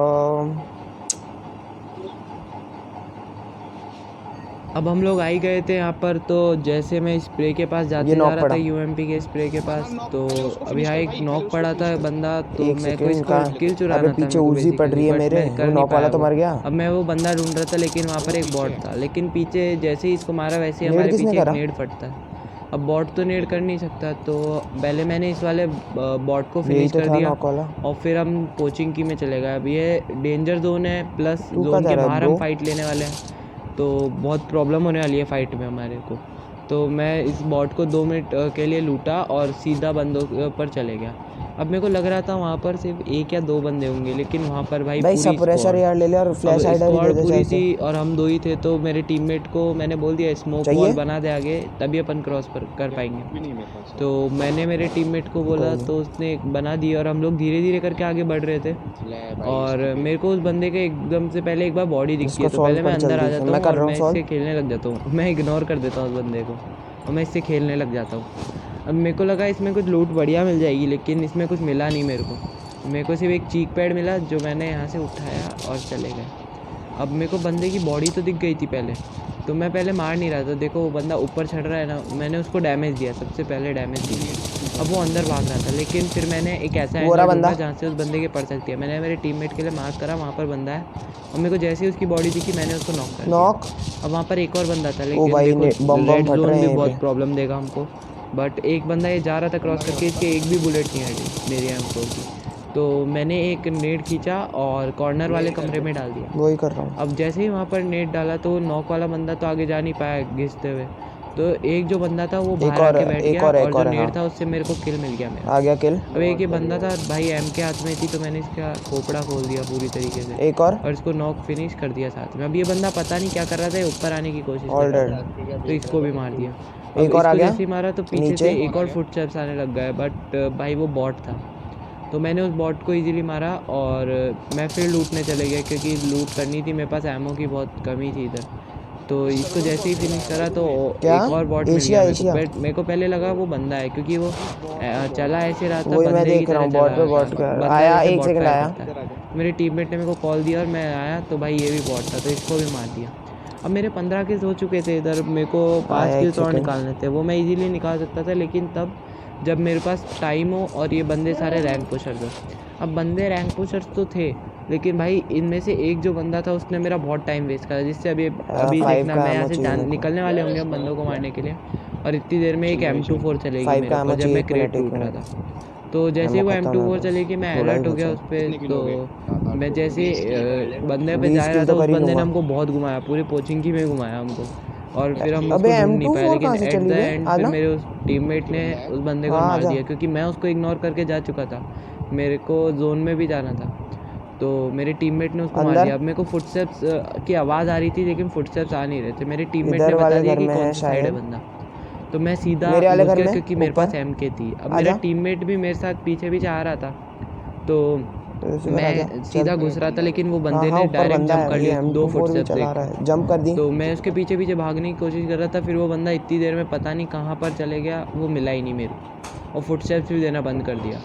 Speaker 2: अब हम लोग आ ही गए थे यहाँ पर, तो जैसे मैं स्प्रे के पास जाते
Speaker 1: ये
Speaker 2: जा
Speaker 1: नॉक
Speaker 2: रहा था
Speaker 1: पड़ा।
Speaker 2: UMP के स्प्रे के पास, तो अभी यहाँ एक नॉक पड़ा था बंदा, तो
Speaker 1: एक
Speaker 2: मेरे को
Speaker 1: सेकंड
Speaker 2: इसको
Speaker 1: का।
Speaker 2: किल चुराना
Speaker 1: अबे
Speaker 2: था
Speaker 1: पीछे
Speaker 2: मेरे को
Speaker 1: उजी पड़ रही है
Speaker 2: basically, but
Speaker 1: मेरे,
Speaker 2: मैं कर
Speaker 1: वो
Speaker 2: नहीं
Speaker 1: नॉक वाला
Speaker 2: पाया
Speaker 1: तो
Speaker 2: वो।
Speaker 1: मर गया।
Speaker 2: अब मैं वो बंदा ढूंढ रहा था लेकिन वहाँ पर एक बॉट था, लेकिन पीछे जैसे ही इसको मारा वैसे ही
Speaker 1: नेड
Speaker 2: हमारे
Speaker 1: किसने
Speaker 2: पीछे एक
Speaker 1: करा?
Speaker 2: नेड फटता है। अब बॉट तो नेड कर नहीं सकता, तो पहले मैंने इस वाले बॉट को
Speaker 1: यही
Speaker 2: फिनिश
Speaker 1: तो
Speaker 2: कर
Speaker 1: था
Speaker 2: दिया
Speaker 1: नॉक वाला।
Speaker 2: और फिर हम पोचिंग की में चले गए। अब ये डेंजर जोन है, प्लस
Speaker 1: तू कहाँ
Speaker 2: जोन
Speaker 1: जा
Speaker 2: के
Speaker 1: रहा है
Speaker 2: बाहर हम
Speaker 1: ब्रो?
Speaker 2: फाइट लेने वाले हैं, तो बहुत प्रॉब्लम होने वाली है फाइट में हमारे को। तो मैं इस बॉट को 2 मिनट के लिए लूटा और सीधा बंदों पर चले गया। अब मेरे को लग रहा था वहाँ पर सिर्फ 1 या 2 बंदे होंगे, लेकिन वहाँ पर भाई पूरी
Speaker 1: सप्रेशर
Speaker 2: स्क्वाड।
Speaker 1: यार ले ले और
Speaker 2: अब
Speaker 1: फ्लैश हाइडर ही दे
Speaker 2: स्क्वाड
Speaker 1: दे
Speaker 2: पूरी
Speaker 1: चाहे से।
Speaker 2: थी और हम 2 ही थे, तो मेरे टीममेट को मैंने बोल दिया स्मोक
Speaker 1: चाहिए?
Speaker 2: वॉल बना दे आगे, तभी अपन क्रॉस पर कर पाएंगे। तो मैंने मेरे टीममेट को बोला तो उसने बना दी और हम लोग धीरे धीरे करके आगे बढ़ रहे थे। और मेरे को उस बंदे के एकदम से पहले एक बार बॉडी दिखती है, तो पहले मैं अंदर आ जाता हूँ और मैं इससे खेलने लग जाता हूँ। मैं इग्नोर कर देता हूँ उस बंदे को और मैं इससे खेलने लग जाता हूँ। अब मेरे को लगा इसमें कुछ लूट बढ़िया मिल जाएगी, लेकिन इसमें कुछ मिला नहीं मेरे को सिर्फ एक चीक पैड मिला जो मैंने यहाँ से उठाया और चले गए। अब मेरे को बंदे की बॉडी तो दिख गई थी पहले, तो मैं पहले मार नहीं रहा था। देखो वो बंदा ऊपर चढ़ रहा है ना, मैंने उसको डैमेज दिया, सबसे पहले डैमेज दिया। अब वो अंदर भाग रहा था, लेकिन फिर मैंने एक ऐसा एंगल ढूंढा जहाँ से उस बंदे के पड़ सकती है। मैंने मेरे टीममेट के लिए मार्क करा, वहाँ पर बंदा है और मेरे को जैसे ही उसकी बॉडी दिखी मैंने उसको नॉक कर दिया। अब वहाँ पर एक और बंदा था, लेकिन देखो रेड जोन भी बहुत प्रॉब्लम देगा हमको। बट एक बंदा ये जा रहा था क्रॉस करके, इसके एक भी बुलेट नहीं हटी मेरी M4 की, तो मैंने एक नेट खींचा और कॉर्नर वाले कमरे में डाल दिया।
Speaker 1: वही कर रहा हूँ।
Speaker 2: अब जैसे ही वहाँ पर नेट डाला तो नॉक वाला बंदा तो आगे जा नहीं पाया घिसते हुए, तो एक जो बंदा था वो बाहर आके बैठ गया और जो नेट था उससे मेरे को किल मिल गया मेरा।
Speaker 1: आ गया किल।
Speaker 2: अब एक ये बंदा था भाई, M के हाथ में थी, तो मैंने इसका खोपड़ा खोल दिया पूरी तरीके से
Speaker 1: एक और
Speaker 2: इसको नॉक फिनिश कर दिया साथ में। अब ये बंदा पता नहीं क्या कर रहा था, ये ऊपर आने की कोशिश कर रहा था, तो इसको भी मार दिया।
Speaker 1: एक और आ गया
Speaker 2: जैसे ही मारा तो पीछे से एक और फुटस्टेप्स आने लग गए, बट भाई वो बॉट था, तो मैंने उस बॉट को इजीली मारा और मैं फिर लूटने चले गया क्योंकि लूट करनी थी, मेरे पास एमो की बहुत कमी थी इधर। तो इसको जैसे ही फिनिश करा तो एक और बॉट मिल गया मेरे को। बट मेरे को पहले लगा वो बंदा है क्योंकि वो चला ऐसे रहा था, बंदे की तरह चला आया। एक सेकंड आया, मेरे टीममेट ने मेरे को कॉल दिया और मैं आया तो भाई ये भी बॉट था, तो इसको भी मार दिया। अब मेरे 15 किल्स हो चुके थे इधर, मेरे को 5 किल्स और निकालने थे, वो मैं इजीली निकाल सकता था, लेकिन तब जब मेरे पास टाइम हो और ये बंदे सारे रैंक पुशर थे। अब बंदे रैंक पुशर्स तो थे, लेकिन भाई इनमें से एक जो बंदा था उसने मेरा बहुत टाइम वेस्ट करा, जिससे अभी देखना मैं यहाँ से निकलने वाले होंगे हम बंदों को मारने के लिए, और इतनी देर में एक M24 चलेगी मेरे ऊपर जब मैं क्रेट टूट रहा था। तो जैसे वो M24 चलेगी मैं अलर्ट हो गया उस पर, तो मैं जैसे बंदे पे जा रहा था उस बंदे ने हमको बहुत घुमाया, पूरे पोचिंग की में घुमाया हमको, और फिर हम उसको ढूंढ नहीं पाए, लेकिन एट द एंड फिर मेरे उस टीममेट ने उस बंदे को मार दिया क्योंकि मैं उसको इग्नोर करके जा चुका था, मेरे को जोन में भी जाना था, तो मेरे टीममेट ने उसको मार दिया। अब मेरे को फुटस्टेप्स की आवाज़ आ रही थी लेकिन फुटस्टेप्स आ नहीं रहे थे, मेरे टीममेट ने बता दिया कि कौन सी साइड है बंदा, तो मैं सीधा घुस गया क्योंकि मेरे पास MK थी। अब मेरा टीममेट भी मेरे साथ पीछे पीछे आ रहा था, तो मैं सीधा घुस रहा था, लेकिन वो बंदे ने डायरेक्ट जंप कर लिया 2 फुटस्टेप्स
Speaker 1: जंप कर दी,
Speaker 2: तो मैं उसके पीछे पीछे भागने की कोशिश कर रहा था, फिर वो बंदा इतनी देर में पता नहीं कहाँ पर चले गया, वो मिला ही नहीं मेरे, और फुटस्टेप्स भी देना बंद कर दिया।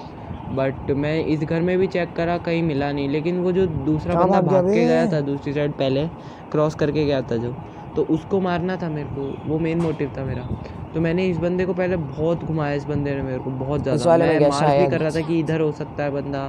Speaker 2: बट मैं इस घर में भी चेक करा, कहीं मिला नहीं, लेकिन वो जो दूसरा बंदा भाग के गया था दूसरी साइड, पहले क्रॉस करके गया था जो, तो उसको मारना था मेरे को, वो मेन मोटिव था मेरा। तो मैंने इस बंदे को पहले बहुत घुमाया, इस बंदे ने मेरे को बहुत ज़्यादा, मैं मार्क भी कर रहा था कि इधर हो सकता है बंदा,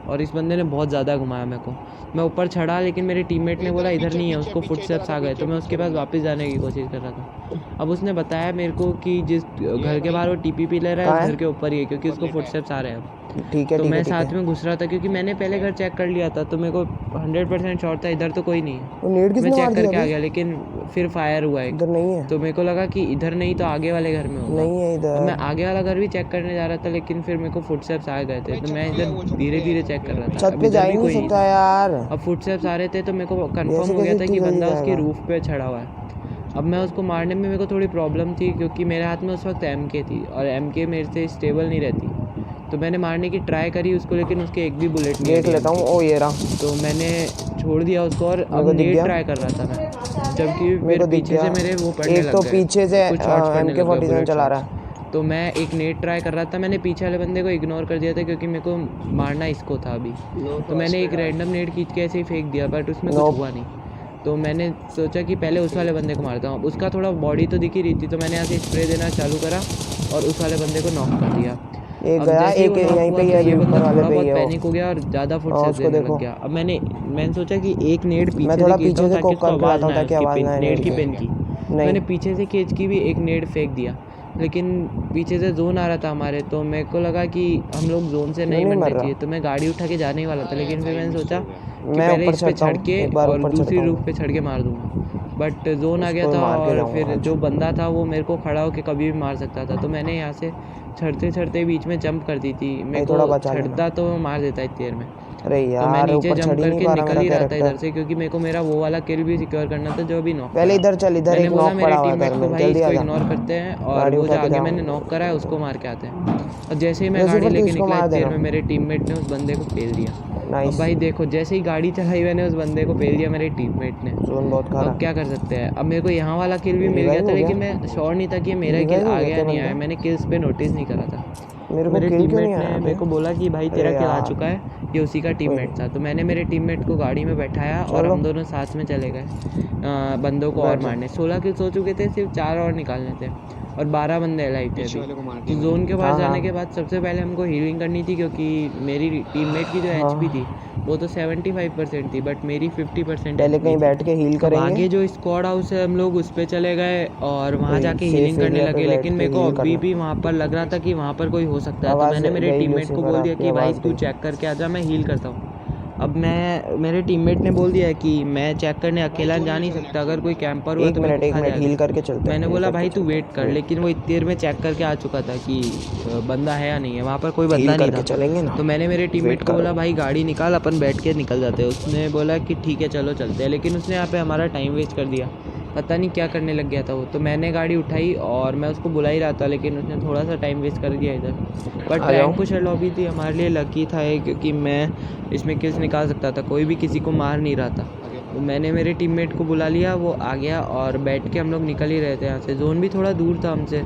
Speaker 2: और इस बंदे ने बहुत ज़्यादा घुमाया मेरे को। मैं ऊपर चढ़ा लेकिन मेरे टीममेट ने बोला इधर नहीं है, उसको फुटस्टेप्स आ गए। तो मैं उसके पास वापस जाने की कोशिश कर रहा था। अब उसने बताया मेरे को कि जिस घर के बाहर वो टीपीपी ले रहा है उस घर के ऊपर ही है, क्योंकि उसको फुटस्टेप्स आ रहे हैं।
Speaker 1: ठीक है
Speaker 2: तो
Speaker 1: ठीक
Speaker 2: मैं
Speaker 1: है ठीक
Speaker 2: साथ
Speaker 1: है।
Speaker 2: में घुस रहा था क्योंकि मैंने पहले घर चेक कर लिया था, तो मेरे को 100% श्योर था इधर तो कोई नहीं है।
Speaker 1: वो नेट
Speaker 2: मैं
Speaker 1: किसने
Speaker 2: चेक
Speaker 1: मार दिया
Speaker 2: करके आ
Speaker 1: अभी?
Speaker 2: गया, लेकिन फिर फायर हुआ एक।
Speaker 1: इधर नहीं है,
Speaker 2: तो मेरे को लगा कि इधर नहीं तो आगे वाले घर में होगा।
Speaker 1: नहीं है
Speaker 2: अब मैं
Speaker 1: इधर।
Speaker 2: आगे वाला घर भी चेक करने जा रहा था, लेकिन फिर मेरे को फुटस्टेप्स आ गए थे, तो मैं इधर धीरे धीरे चेक कर रहा था।
Speaker 1: छत
Speaker 2: अब
Speaker 1: पे
Speaker 2: इधर
Speaker 1: जा
Speaker 2: भी
Speaker 1: ही नहीं
Speaker 2: कोई नहीं
Speaker 1: सकता
Speaker 2: था।
Speaker 1: यार।
Speaker 2: अब फुटस्टेप्स आ रहे थे तो मेरे को कंफर्म
Speaker 1: ऐसे
Speaker 2: हो गया
Speaker 1: कैसे
Speaker 2: था कि
Speaker 1: इतनी
Speaker 2: बंदा
Speaker 1: जल्दी
Speaker 2: उसकी
Speaker 1: जाएगा?
Speaker 2: रूफ पे चढ़ा हुआ है। अब मैं उसको मारने में मेरे को थोड़ी प्रॉब्लम थी, क्योंकि मेरे हाथ में उस वक्त MK थी और MK मेरे से स्टेबल नहीं रहती। तो मैंने मारने की ट्राई करी उसको, लेकिन उसके एक भी बुलेट नहीं
Speaker 1: देख
Speaker 2: लगी
Speaker 1: लेता हूँ।
Speaker 2: MK।
Speaker 1: ओ ये रहा,
Speaker 2: तो मैंने छोड़ दिया उसको और
Speaker 1: मेरे
Speaker 2: अब
Speaker 1: को दिख
Speaker 2: नेट
Speaker 1: गया,
Speaker 2: ट्राई कर रहा था मैं, जबकि
Speaker 1: मेरे
Speaker 2: मेरे
Speaker 1: को दिख
Speaker 2: पीछे
Speaker 1: गया।
Speaker 2: से मेरे वो पड़ने
Speaker 1: एक
Speaker 2: लग
Speaker 1: तो
Speaker 2: गए,
Speaker 1: पीछे से
Speaker 2: कुछ शॉट्स पड़ने लग गए,
Speaker 1: MK47
Speaker 2: बुलेट
Speaker 1: चला
Speaker 2: शॉट्स।
Speaker 1: रहा
Speaker 2: तो मैं एक नेट ट्राई कर रहा था, मैंने पीछे वाले बंदे को इग्नोर कर दिया था क्योंकि मेरे को मारना इसको था अभी। तो मैंने एक रैंडम नेट खींच के ऐसे ही फेंक दिया, बट उसमें कुछ
Speaker 1: Nope.
Speaker 2: हुआ नहीं। तो मैंने सोचा कि पहले उस वाले बंदे को मारता हूँ। उसका थोड़ा बॉडी तो दिख ही रही थी, तो मैंने यहाँ से स्प्रे देना चालू करा और उस वाले बंदे को नॉक कर दिया।
Speaker 1: एक
Speaker 2: अब
Speaker 1: गया,
Speaker 2: जैसे ही
Speaker 1: एक
Speaker 2: वो नॉक
Speaker 1: यहीं
Speaker 2: हुआ
Speaker 1: पे ही
Speaker 2: तो
Speaker 1: है,
Speaker 2: ये
Speaker 1: अभी
Speaker 2: बंदा
Speaker 1: ऊपर वाले
Speaker 2: थोड़ा
Speaker 1: पे ही
Speaker 2: बहुत
Speaker 1: है वो।
Speaker 2: पैनिक हो गया और ज़्यादा
Speaker 1: हाँ,
Speaker 2: फुटस्टेप्स
Speaker 1: उसको
Speaker 2: देने
Speaker 1: देखो।
Speaker 2: लग गया। अब मैंने सोचा कि एक नेट पीछे
Speaker 1: मैं
Speaker 2: से
Speaker 1: थोड़ा
Speaker 2: खींचता
Speaker 1: पीछे
Speaker 2: हूँ
Speaker 1: से
Speaker 2: ताकि
Speaker 1: कोक
Speaker 2: उसको
Speaker 1: करके
Speaker 2: आवाज़
Speaker 1: लाता
Speaker 2: ना
Speaker 1: हूँ
Speaker 2: आए
Speaker 1: ताकि
Speaker 2: उसकी
Speaker 1: आवाज़ ना आए
Speaker 2: नेट की
Speaker 1: नेट
Speaker 2: पेन की।
Speaker 1: की।
Speaker 2: मैंने
Speaker 1: नहीं,
Speaker 2: पीछे से खींच की भी एक नेट फेंक दिया, लेकिन पीछे से जोन आ रहा था हमारे, तो मेरे को लगा कि हम लोग जोन से
Speaker 1: क्यों
Speaker 2: नहीं
Speaker 1: नहीं मर
Speaker 2: बनने
Speaker 1: रहा?
Speaker 2: चाहिए। तो मैं गाड़ी उठा के जाने ही वाला था, लेकिन फिर मैंने सोचा कि
Speaker 1: मैं
Speaker 2: पहले
Speaker 1: ऊपर
Speaker 2: इस पे
Speaker 1: चढ़ता
Speaker 2: चढ़
Speaker 1: हूँ,
Speaker 2: के
Speaker 1: एक बार
Speaker 2: और
Speaker 1: ऊपर
Speaker 2: दूसरी
Speaker 1: चढ़ता
Speaker 2: रूफ
Speaker 1: हूँ।
Speaker 2: पे चढ़ के मार दूंगा। बट जोन आ गया
Speaker 1: उसको
Speaker 2: था
Speaker 1: मार के
Speaker 2: और
Speaker 1: जाऊँगा
Speaker 2: फिर
Speaker 1: आज।
Speaker 2: जो बंदा था वो मेरे को खड़ा होकर कभी भी मार सकता था। तो मैंने यहाँ से चढ़ते चढ़ते बीच में जंप कर दी थी। मेरे
Speaker 1: भाई थोड़ा
Speaker 2: को
Speaker 1: बचा लेना।
Speaker 2: चढ़ता तो मैं मार देता इतनी देर में।
Speaker 1: अरे
Speaker 2: तो मैं
Speaker 1: यार
Speaker 2: नीचे
Speaker 1: ऊपर
Speaker 2: जंप
Speaker 1: चढ़ ही नहीं
Speaker 2: करके
Speaker 1: पा रहा
Speaker 2: निकल
Speaker 1: मेरा
Speaker 2: ही रहा था इधर
Speaker 1: कैरेक्टर।
Speaker 2: से, क्योंकि मेरे को मेरा वो वाला किल भी सिक्योर करना था जो अभी नॉक
Speaker 1: पहले
Speaker 2: करा।
Speaker 1: इधर चल, इधर
Speaker 2: मैंने
Speaker 1: एक
Speaker 2: बोला
Speaker 1: नॉक
Speaker 2: मेरे
Speaker 1: पड़ा हुआ है
Speaker 2: टीममेट
Speaker 1: घर
Speaker 2: को
Speaker 1: में,
Speaker 2: भाई
Speaker 1: जल्दी
Speaker 2: इसको
Speaker 1: आ जा।
Speaker 2: इग्नोर करते हैं और
Speaker 1: गाड़ी
Speaker 2: वो जो
Speaker 1: उठा के
Speaker 2: आगे
Speaker 1: जाऊँ।
Speaker 2: मैंने नॉक करा है उसको मार के आते हैं। और जैसे ही मैं गाड़ी
Speaker 1: लूसीफर तू
Speaker 2: लेके
Speaker 1: इसको
Speaker 2: निकला
Speaker 1: मार
Speaker 2: इतनी देर
Speaker 1: देना।
Speaker 2: में मेरे टीममेट ने उस बंदे को पेल दिया। अब
Speaker 1: नाइस।
Speaker 2: भाई देखो, जैसे ही गाड़ी चलाई मैंने उस बंदे को पेल दिया मेरे टीममेट ने।
Speaker 1: जोन बहुत खा
Speaker 2: अब
Speaker 1: रहा।
Speaker 2: क्या कर सकते हैं। अब मेरे को यहाँ वाला किल भी मिल गया
Speaker 1: रिवाइव
Speaker 2: था,
Speaker 1: हो गया?
Speaker 2: लेकिन मैं श्योर नहीं था कि मेरा किल
Speaker 1: रिवाइव हो
Speaker 2: आ
Speaker 1: गया
Speaker 2: गया
Speaker 1: क्या
Speaker 2: नहीं
Speaker 1: बंदा?
Speaker 2: आया। मैंने किल्स पे नोटिस नहीं करा था।
Speaker 1: मेरे
Speaker 2: तो
Speaker 1: को
Speaker 2: मेरे
Speaker 1: किल क्यों नहीं
Speaker 2: टीममेट
Speaker 1: आया
Speaker 2: ने
Speaker 1: अभी?
Speaker 2: मेरे को बोला कि भाई
Speaker 1: अरे
Speaker 2: तेरा किल आ
Speaker 1: यार।
Speaker 2: चुका है, ये उसी का
Speaker 1: कोई
Speaker 2: टीममेट
Speaker 1: नहीं।
Speaker 2: था। तो मैंने मेरे टीममेट को गाड़ी में बैठाया और
Speaker 1: चलो
Speaker 2: हम दोनों साथ में चले गए बंदों को और
Speaker 1: बैठ जा।
Speaker 2: मारने। 16 किल्स हो चुके थे, सिर्फ 4 और निकालने थे और 12 बंदे अलाइव थे अभी। तो जोन के बाहर
Speaker 1: हाँ
Speaker 2: जाने
Speaker 1: हाँ
Speaker 2: के बाद सबसे पहले हमको हीलिंग करनी थी, क्योंकि मेरी टीममेट की जो
Speaker 1: हाँ।
Speaker 2: HP थी वो तो 75% थी, बट मेरी 50%
Speaker 1: पहले
Speaker 2: HP
Speaker 1: कहीं
Speaker 2: थी।
Speaker 1: बैठ के हील
Speaker 2: अब
Speaker 1: करेंगे।
Speaker 2: आगे जो स्क्वाड हाउस है हम लोग उस पे चले गए और वहाँ
Speaker 1: कोई
Speaker 2: जाके
Speaker 1: सेफ
Speaker 2: हीलिंग करने
Speaker 1: एरिया पे
Speaker 2: लगे,
Speaker 1: बैठ
Speaker 2: लेकिन
Speaker 1: के
Speaker 2: मेरे को
Speaker 1: हील
Speaker 2: अभी
Speaker 1: करना।
Speaker 2: भी वहाँ पर लग रहा था कि वहाँ पर कोई हो सकता है। तो
Speaker 1: आवाज़
Speaker 2: मैंने मेरे
Speaker 1: गई
Speaker 2: टीममेट को
Speaker 1: लूसीफर,
Speaker 2: बोल दिया
Speaker 1: आपकी
Speaker 2: कि भाई
Speaker 1: आवाज़
Speaker 2: तू
Speaker 1: गई।
Speaker 2: चेक करके आ जा, मैं हील करता हूँ। अब मेरे टीममेट ने बोल दिया है कि मैं चेक करने अकेला जा नहीं सकता, अगर कोई कैंपर हुआ
Speaker 1: एक
Speaker 2: तो मेरे
Speaker 1: मिनट
Speaker 2: को खा
Speaker 1: हील
Speaker 2: जाएगा।
Speaker 1: करके चलते हैं।
Speaker 2: मैंने
Speaker 1: हील
Speaker 2: बोला
Speaker 1: करके
Speaker 2: भाई तू
Speaker 1: चलते
Speaker 2: वेट
Speaker 1: हैं,
Speaker 2: कर, लेकिन वो इतनी देर में चेक करके आ चुका था कि बंदा है या नहीं है। वहाँ पर कोई
Speaker 1: हील
Speaker 2: बंदा नहीं
Speaker 1: करके
Speaker 2: था।
Speaker 1: चलेंगे ना।
Speaker 2: तो मैंने मेरे टीममेट
Speaker 1: वेट
Speaker 2: को बोला
Speaker 1: करो।
Speaker 2: भाई गाड़ी निकाल, अपन बैठ के निकल जाते हैं। उसने बोला कि ठीक है चलो चलते हैं, लेकिन उसने यहाँ पे हमारा टाइम वेस्ट कर दिया। पता नहीं क्या करने लग गया था वो। तो मैंने गाड़ी उठाई और मैं उसको बुला ही रहा था, लेकिन उसने थोड़ा सा टाइम वेस्ट कर दिया इधर। बट
Speaker 1: आ जाओ।
Speaker 2: रैंक लॉबी थी हमारे लिए, लकी था ये, क्योंकि मैं इसमें किल्स निकाल सकता था, कोई भी किसी को मार नहीं रहा था। तो मैंने मेरे टीममेट को बुला लिया, वो आ गया और बैठ के हम लोग निकल ही रहे थे यहाँ से। जोन भी थोड़ा दूर था हमसे,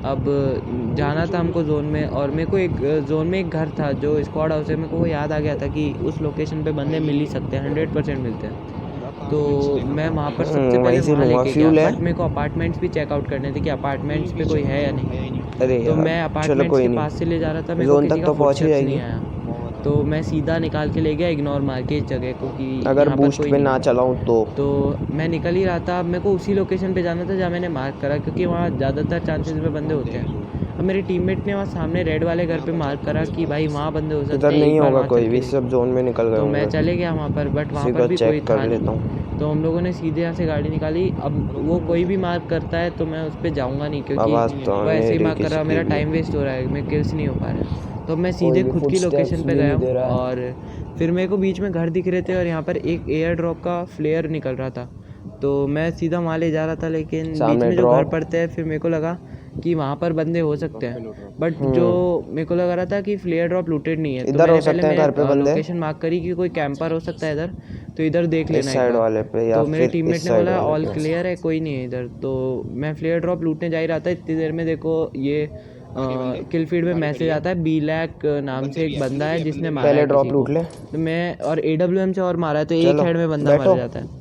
Speaker 2: अब जाना था हमको जोन में। और मेरे को एक जोन में एक घर था जो स्क्वाड हाउस है, मेरे को वो याद आ गया था कि उस लोकेशन पे बंदे मिल ही सकते हैं, 100% मिलते हैं। तो मैं वहाँ पर सबसे पहले
Speaker 1: वहीं से
Speaker 2: वहाँ
Speaker 1: लूँगा।
Speaker 2: लेके
Speaker 1: फ्यूल
Speaker 2: गया,
Speaker 1: है?
Speaker 2: बट मेरे को अपार्टमेंट्स भी चेकआउट करने थे कि अपार्टमेंट्स पे कोई है या नहीं।
Speaker 1: अरे
Speaker 2: तो
Speaker 1: यार,
Speaker 2: मैं
Speaker 1: चलो
Speaker 2: अपार्टमेंट्स
Speaker 1: कोई
Speaker 2: के
Speaker 1: नहीं।
Speaker 2: पास से ले जा रहा था, मेरे को
Speaker 1: जोन
Speaker 2: किसी
Speaker 1: तक
Speaker 2: का
Speaker 1: तो पहुँच ही
Speaker 2: फुटस्टेप्स नहीं
Speaker 1: जाएगी।
Speaker 2: आया। तो मैं सीधा निकाल के ले गया इग्नोर मार के इस जगह को कि
Speaker 1: अगर
Speaker 2: यहाँ पर
Speaker 1: बूस्ट
Speaker 2: कोई
Speaker 1: पे
Speaker 2: नहीं
Speaker 1: ना
Speaker 2: है।
Speaker 1: चलाऊँ
Speaker 2: तो मैं निकल ही रहा था। अब मेरे को उसी लोकेशन पे जाना था जहाँ मैंने मार्क करा, क्योंकि वहाँ ज़्यादातर चांसेस में बंदे होते हैं। अब मेरे टीममेट ने वहाँ सामने रेड वाले घर पे मार्क करा कि भाई वहाँ बंदे हो सकते
Speaker 1: इधर
Speaker 2: हैं,
Speaker 1: नहीं
Speaker 2: एक बार
Speaker 1: होगा
Speaker 2: वहाँ
Speaker 1: कोई
Speaker 2: चल
Speaker 1: भी,
Speaker 2: के
Speaker 1: सब जोन में निकल गए
Speaker 2: तो मैं
Speaker 1: होंगे।
Speaker 2: चले गया वहाँ पर, बट वहाँ
Speaker 1: इसी
Speaker 2: पर
Speaker 1: का
Speaker 2: भी कोई
Speaker 1: चेक कर
Speaker 2: था
Speaker 1: लेता
Speaker 2: नहीं।
Speaker 1: हूँ।
Speaker 2: तो हम लोगों ने सीधे यहाँ से गाड़ी निकाली। अब वो कोई भी मार्क करता है तो मैं उस पर जाऊँगा नहीं, क्योंकि
Speaker 1: आवाज़ तो
Speaker 2: वो ऐसे ही
Speaker 1: मेरी
Speaker 2: मार्क कर रहा है,
Speaker 1: किसकी
Speaker 2: मेरा
Speaker 1: भी।
Speaker 2: टाइम वेस्ट हो रहा है, मेरे किल्स नहीं हो पा रहे। तो मैं सीधे
Speaker 1: भी
Speaker 2: खुद की
Speaker 1: footsteps
Speaker 2: लोकेशन पे
Speaker 1: भी
Speaker 2: गया
Speaker 1: नहीं दे रहा है।
Speaker 2: और फिर मेरे को बीच में घर दिख रहे थे और यहाँ पर एक एयर ड्रॉप का फ्लेयर निकल रहा था। तो मैं सीधा वहाँ ले जा रहा था, लेकिन बीच
Speaker 1: सामने
Speaker 2: में जो घर
Speaker 1: drop।
Speaker 2: पड़ते हैं, फिर मेरे को लगा कि वहाँ पर बंदे हो सकते हैं। बट जो मेरे को लग रहा था कि फ्लेयर ड्रॉप लूटेड नहीं है, तो
Speaker 1: इधर हो
Speaker 2: मैंने
Speaker 1: सकते हैं घर पे
Speaker 2: पहले
Speaker 1: बंदे।
Speaker 2: लोकेशन मार्क करी कि कोई कैंपर हो सकता है इधर, तो इधर देख
Speaker 1: इस
Speaker 2: लेना एक
Speaker 1: साइड
Speaker 2: बार।
Speaker 1: वाले पे या
Speaker 2: तो मेरे
Speaker 1: फिर
Speaker 2: टीममेट
Speaker 1: इस
Speaker 2: ने
Speaker 1: साइड
Speaker 2: बोला
Speaker 1: वाले
Speaker 2: ऑल
Speaker 1: पे।
Speaker 2: क्लियर है, कोई नहीं है इधर। तो मैं फ्लेयर ड्रॉप लूटने जा ही रहा था, इतनी देर में देखो ये किल फीड में मैसेज आता है BLACK नाम से एक बंदा है जिसने मारा
Speaker 1: पहले
Speaker 2: है
Speaker 1: ड्रॉप
Speaker 2: किसी को।
Speaker 1: लूट ले।
Speaker 2: तो मैं और AWM से और मारा है, तो एक
Speaker 1: चलो,
Speaker 2: हेड में बंदा
Speaker 1: बैठो।
Speaker 2: मर जाता है।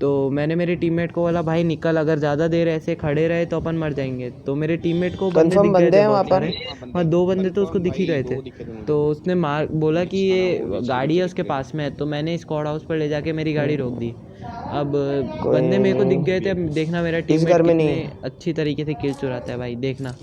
Speaker 2: तो मैंने मेरे टीममेट को बोला भाई निकल, अगर ज़्यादा देर ऐसे खड़े रहे तो अपन मर जाएंगे। तो मेरे टीममेट को बंदे
Speaker 1: Confirm
Speaker 2: दिख गए
Speaker 1: बंदे
Speaker 2: थे
Speaker 1: हैं वहाँ
Speaker 2: बहुत
Speaker 1: पर?
Speaker 2: सारे, हाँ 2 बंदे तो उसको दिख ही रहे थे। तो उसने मार बोला कि ये गाड़ी है उसके पास में है, तो मैंने स्क्वाड हाउस पर ले जाके मेरी गाड़ी रोक दी। अब बंदे मेरे को दिख गए थे। अब देखना मेरा
Speaker 1: इस
Speaker 2: टीममेट
Speaker 1: घर में
Speaker 2: कितने
Speaker 1: नहीं।
Speaker 2: अच्छी तरीके से किल चुराता है भाई, देखना।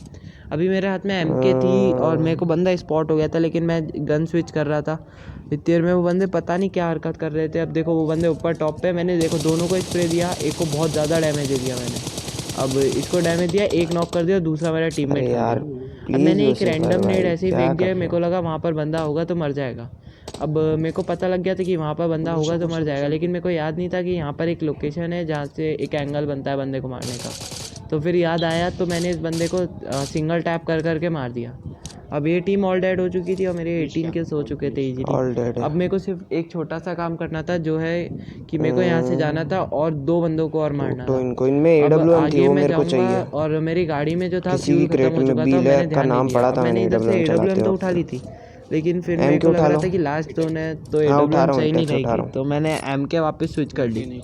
Speaker 2: अभी मेरे हाथ में MK थी और मेरे को बंदा स्पॉट हो गया था, लेकिन मैं गन स्विच कर रहा था। इतनी देर में वो बंदे पता नहीं क्या हरकत कर रहे थे। अब देखो वो बंदे ऊपर टॉप पे, मैंने देखो दोनों को स्प्रे दिया, एक को बहुत ज़्यादा डैमेज दे दिया मैंने। अब इसको डैमेज दिया, एक नॉक कर दिया, दूसरा मेरा टीममेट
Speaker 1: अरे
Speaker 2: खा
Speaker 1: यार
Speaker 2: गया। अब
Speaker 1: प्लीज
Speaker 2: मैंने एक
Speaker 1: लूसीफर
Speaker 2: रैंडम नेड
Speaker 1: भाई
Speaker 2: ऐसे ही
Speaker 1: क्या
Speaker 2: फेंक
Speaker 1: कर
Speaker 2: दिया,
Speaker 1: रहे
Speaker 2: मेरे को
Speaker 1: हो?
Speaker 2: लगा वहाँ पर बंदा होगा तो मर जाएगा। अब मेरे को पता लग गया था कि वहाँ पर बंदा होगा तो मर जाएगा, लेकिन मेरे को याद नहीं था कि यहाँ पर एक लोकेशन है जहाँ से एक एंगल बनता है बंदे को मारने का। तो फिर याद आया तो मैंने इस बंदे को सिंगल टैप कर करके मार दिया। अब ये टीम ऑल डेड हो चुकी थी और मेरे 18 किल्स हो चुके थे
Speaker 1: All
Speaker 2: इजीली।
Speaker 1: dead है।
Speaker 2: अब मेरे को सिर्फ एक छोटा सा काम करना था, जो है कि मेरे को यहाँ से जाना था और 2 बंदों को और मारना
Speaker 1: तो
Speaker 2: था।
Speaker 1: इनको इनमें
Speaker 2: अब
Speaker 1: AWM थी,
Speaker 2: आगे
Speaker 1: वो
Speaker 2: मैं
Speaker 1: मेरे को
Speaker 2: जाऊँगा
Speaker 1: चाहिए।
Speaker 2: और मेरी गाड़ी में जो था
Speaker 1: किसी
Speaker 2: फ्यूल
Speaker 1: की
Speaker 2: ख़त्म
Speaker 1: क्रेट
Speaker 2: हो
Speaker 1: में
Speaker 2: चुका था,
Speaker 1: बील
Speaker 2: मैंने
Speaker 1: का
Speaker 2: ध्यान नहीं
Speaker 1: नाम
Speaker 2: दिया।
Speaker 1: पढ़ा
Speaker 2: अब
Speaker 1: था
Speaker 2: मैंने
Speaker 1: मैंने
Speaker 2: इधर से
Speaker 1: AWM
Speaker 2: AWM
Speaker 1: चलाते
Speaker 2: तो उठा
Speaker 1: वक्त।
Speaker 2: ली थी, लेकिन फिर मेरे
Speaker 1: MK
Speaker 2: को लग
Speaker 1: उठा
Speaker 2: रहा
Speaker 1: लो।
Speaker 2: था कि लास्ट जोन है तो
Speaker 1: हाँ उठा
Speaker 2: AWM
Speaker 1: रहा हूँ,
Speaker 2: सही नहीं
Speaker 1: इंटेक्स उठा रहा
Speaker 2: रहेगी, तो
Speaker 1: हूँ।
Speaker 2: मैंने MK वापस स्विच कर ली।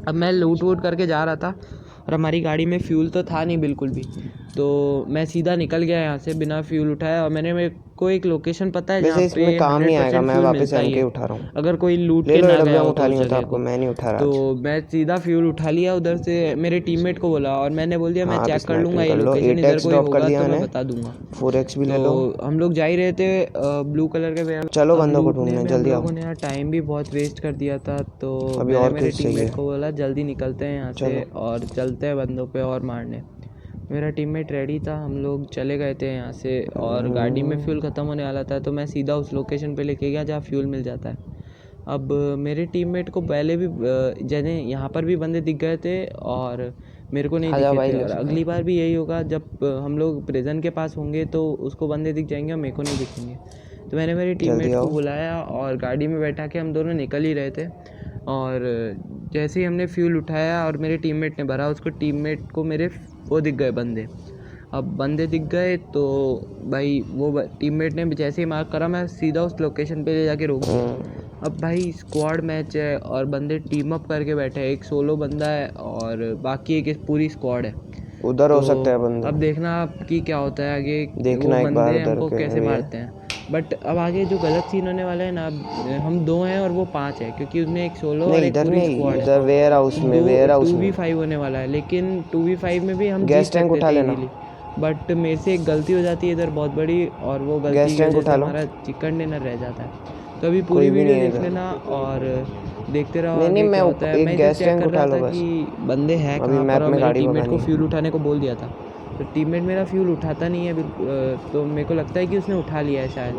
Speaker 2: अब मैं लूट वूट करके जा रहा था और हमारी गाड़ी में फ्यूल तो था नहीं बिल्कुल भी, तो मैं सीधा निकल गया यहाँ से बिना फ्यूल उठाए। और मेरे को एक लोकेशन पता है जहाँ
Speaker 1: वैसे इसमें
Speaker 2: पे
Speaker 1: काम नहीं आएगा,
Speaker 2: 100%
Speaker 1: मैं
Speaker 2: फ्यूल
Speaker 1: वापस
Speaker 2: मिलता ही
Speaker 1: MK
Speaker 2: है,
Speaker 1: उठा रहा हूँ।
Speaker 2: अगर कोई लूट
Speaker 1: ले
Speaker 2: के
Speaker 1: लो
Speaker 2: ना गया
Speaker 1: AWM
Speaker 2: हो तो
Speaker 1: उठानी
Speaker 2: उस
Speaker 1: हो तो
Speaker 2: जगह
Speaker 1: आपको,
Speaker 2: को।
Speaker 1: मैं नहीं उठा रहा आज।
Speaker 2: तो मैं सीधा फ्यूल उठा लिया उधर से, मेरे टीममेट को बोला और मैंने बोल दिया
Speaker 1: हाँ
Speaker 2: मैं
Speaker 1: आप
Speaker 2: चेक कर लूँगा
Speaker 1: स्नैपिंग
Speaker 2: ये
Speaker 1: कर लो।
Speaker 2: लोकेशन, इधर
Speaker 1: 8x
Speaker 2: कोई
Speaker 1: ड्रॉप कर
Speaker 2: होगा
Speaker 1: दिया
Speaker 2: तो मैं
Speaker 1: मैंने,
Speaker 2: बता दूंगा।
Speaker 1: 4x भी ले लो।
Speaker 2: तो हम लोग जा ही रहे थे ब्लू कलर के वेयर।
Speaker 1: चलो
Speaker 2: अब
Speaker 1: बंदों को
Speaker 2: लूटने
Speaker 1: ढूंढने,
Speaker 2: में हम
Speaker 1: जल्दी आओ।
Speaker 2: लोगों ने यार टाइम भी बहुत वेस्ट कर दिया था, तो
Speaker 1: अभी
Speaker 2: मैंने
Speaker 1: और
Speaker 2: मेरे
Speaker 1: किस
Speaker 2: टीममेट
Speaker 1: चाहिए?
Speaker 2: को बोला जल्दी निकलते हैं यहाँ से
Speaker 1: चलो।
Speaker 2: और चलते हैं बंदों पे और मारने। मेरा टीममेट रेडी था, हम लोग चले गए थे यहाँ से और गाड़ी में फ्यूल ख़त्म होने वाला था, तो मैं सीधा उस लोकेशन पे लेके गया जहाँ फ्यूल मिल जाता है। अब मेरे टीममेट को पहले भी जैसे यहाँ पर भी बंदे दिख गए थे और मेरे को नहीं
Speaker 1: आजा
Speaker 2: दिखे
Speaker 1: भाई
Speaker 2: थे, और
Speaker 1: लूसीफर।
Speaker 2: अगली बार भी यही होगा, जब हम लोग प्रिजन के पास होंगे तो उसको बंदे दिख जाएंगे और मेरे को नहीं दिखेंगे। तो मैंने मेरे
Speaker 1: जल्दी
Speaker 2: टीममेट को
Speaker 1: आओ।
Speaker 2: बुलाया और गाड़ी में बैठा के हम दोनों निकल ही रहे थे। और जैसे ही हमने फ्यूल उठाया और मेरे टीममेट ने भरा, उसको टीममेट को मेरे वो दिख गए बंदे। अब बंदे दिख गए तो भाई वो टीममेट ने जैसे ही मार्क करा, मैं सीधा उस लोकेशन पे ले जाके रोक दिया। अब भाई स्क्वाड मैच है और बंदे टीम अप करके बैठे हैं, एक सोलो बंदा है और बाकी एक पूरी स्क्वाड है।
Speaker 1: उधर हो
Speaker 2: तो
Speaker 1: सकता है बंदा।
Speaker 2: अब देखना आप कि क्या होता है आगे,
Speaker 1: देखना
Speaker 2: वो
Speaker 1: एक बार
Speaker 2: बंदे
Speaker 1: उधर
Speaker 2: हमको
Speaker 1: के
Speaker 2: कैसे
Speaker 1: भी है।
Speaker 2: मारते हैं। बट अब आगे जो गलत सीन होने वाला है ना, अब हम 2 हैं और वो 5 है, क्योंकि उसमें एक सोलो और
Speaker 1: नहीं
Speaker 2: एक
Speaker 1: इधर
Speaker 2: पूरी
Speaker 1: नहीं,
Speaker 2: स्क्वाड है।
Speaker 1: इधर वेयर हाउस में, वेयर हाउस में
Speaker 2: 2v5 होने वाला है, लेकिन 2v5 में भी हम
Speaker 1: गैस
Speaker 2: जीत
Speaker 1: टैंक
Speaker 2: सकते
Speaker 1: उठा
Speaker 2: थे
Speaker 1: लेना।
Speaker 2: इजीली। बट मेरे से एक गलती हो जाती है इधर बहुत बड़ी, और वो गलती
Speaker 1: गैस
Speaker 2: की
Speaker 1: टैंक
Speaker 2: वजह से
Speaker 1: उठा लो।
Speaker 2: हमारा चिकन डिनर रह जाता है। तो अभी पूरी
Speaker 1: कोई भी
Speaker 2: वीडियो
Speaker 1: नहीं है
Speaker 2: देख
Speaker 1: इधर।
Speaker 2: लेना और देखते रहो
Speaker 1: नहीं नहीं,
Speaker 2: आगे
Speaker 1: मैं
Speaker 2: क्या होता है।
Speaker 1: एक
Speaker 2: मैं इधर
Speaker 1: गैस
Speaker 2: चेक
Speaker 1: टैंक
Speaker 2: कर
Speaker 1: उठा
Speaker 2: रहा
Speaker 1: लो
Speaker 2: था
Speaker 1: बस।
Speaker 2: कि बंदे हैं
Speaker 1: अभी
Speaker 2: कहाँ पर,
Speaker 1: मैप
Speaker 2: और
Speaker 1: में
Speaker 2: मेरे
Speaker 1: गाड़ी
Speaker 2: टीममेट को
Speaker 1: भगानी है।
Speaker 2: फ्यूल उठाने को बोल दिया था, तो टीममेट मेरा फ्यूल उठाता नहीं है तो मेरे को लगता है कि उसने उठा लिया है शायद।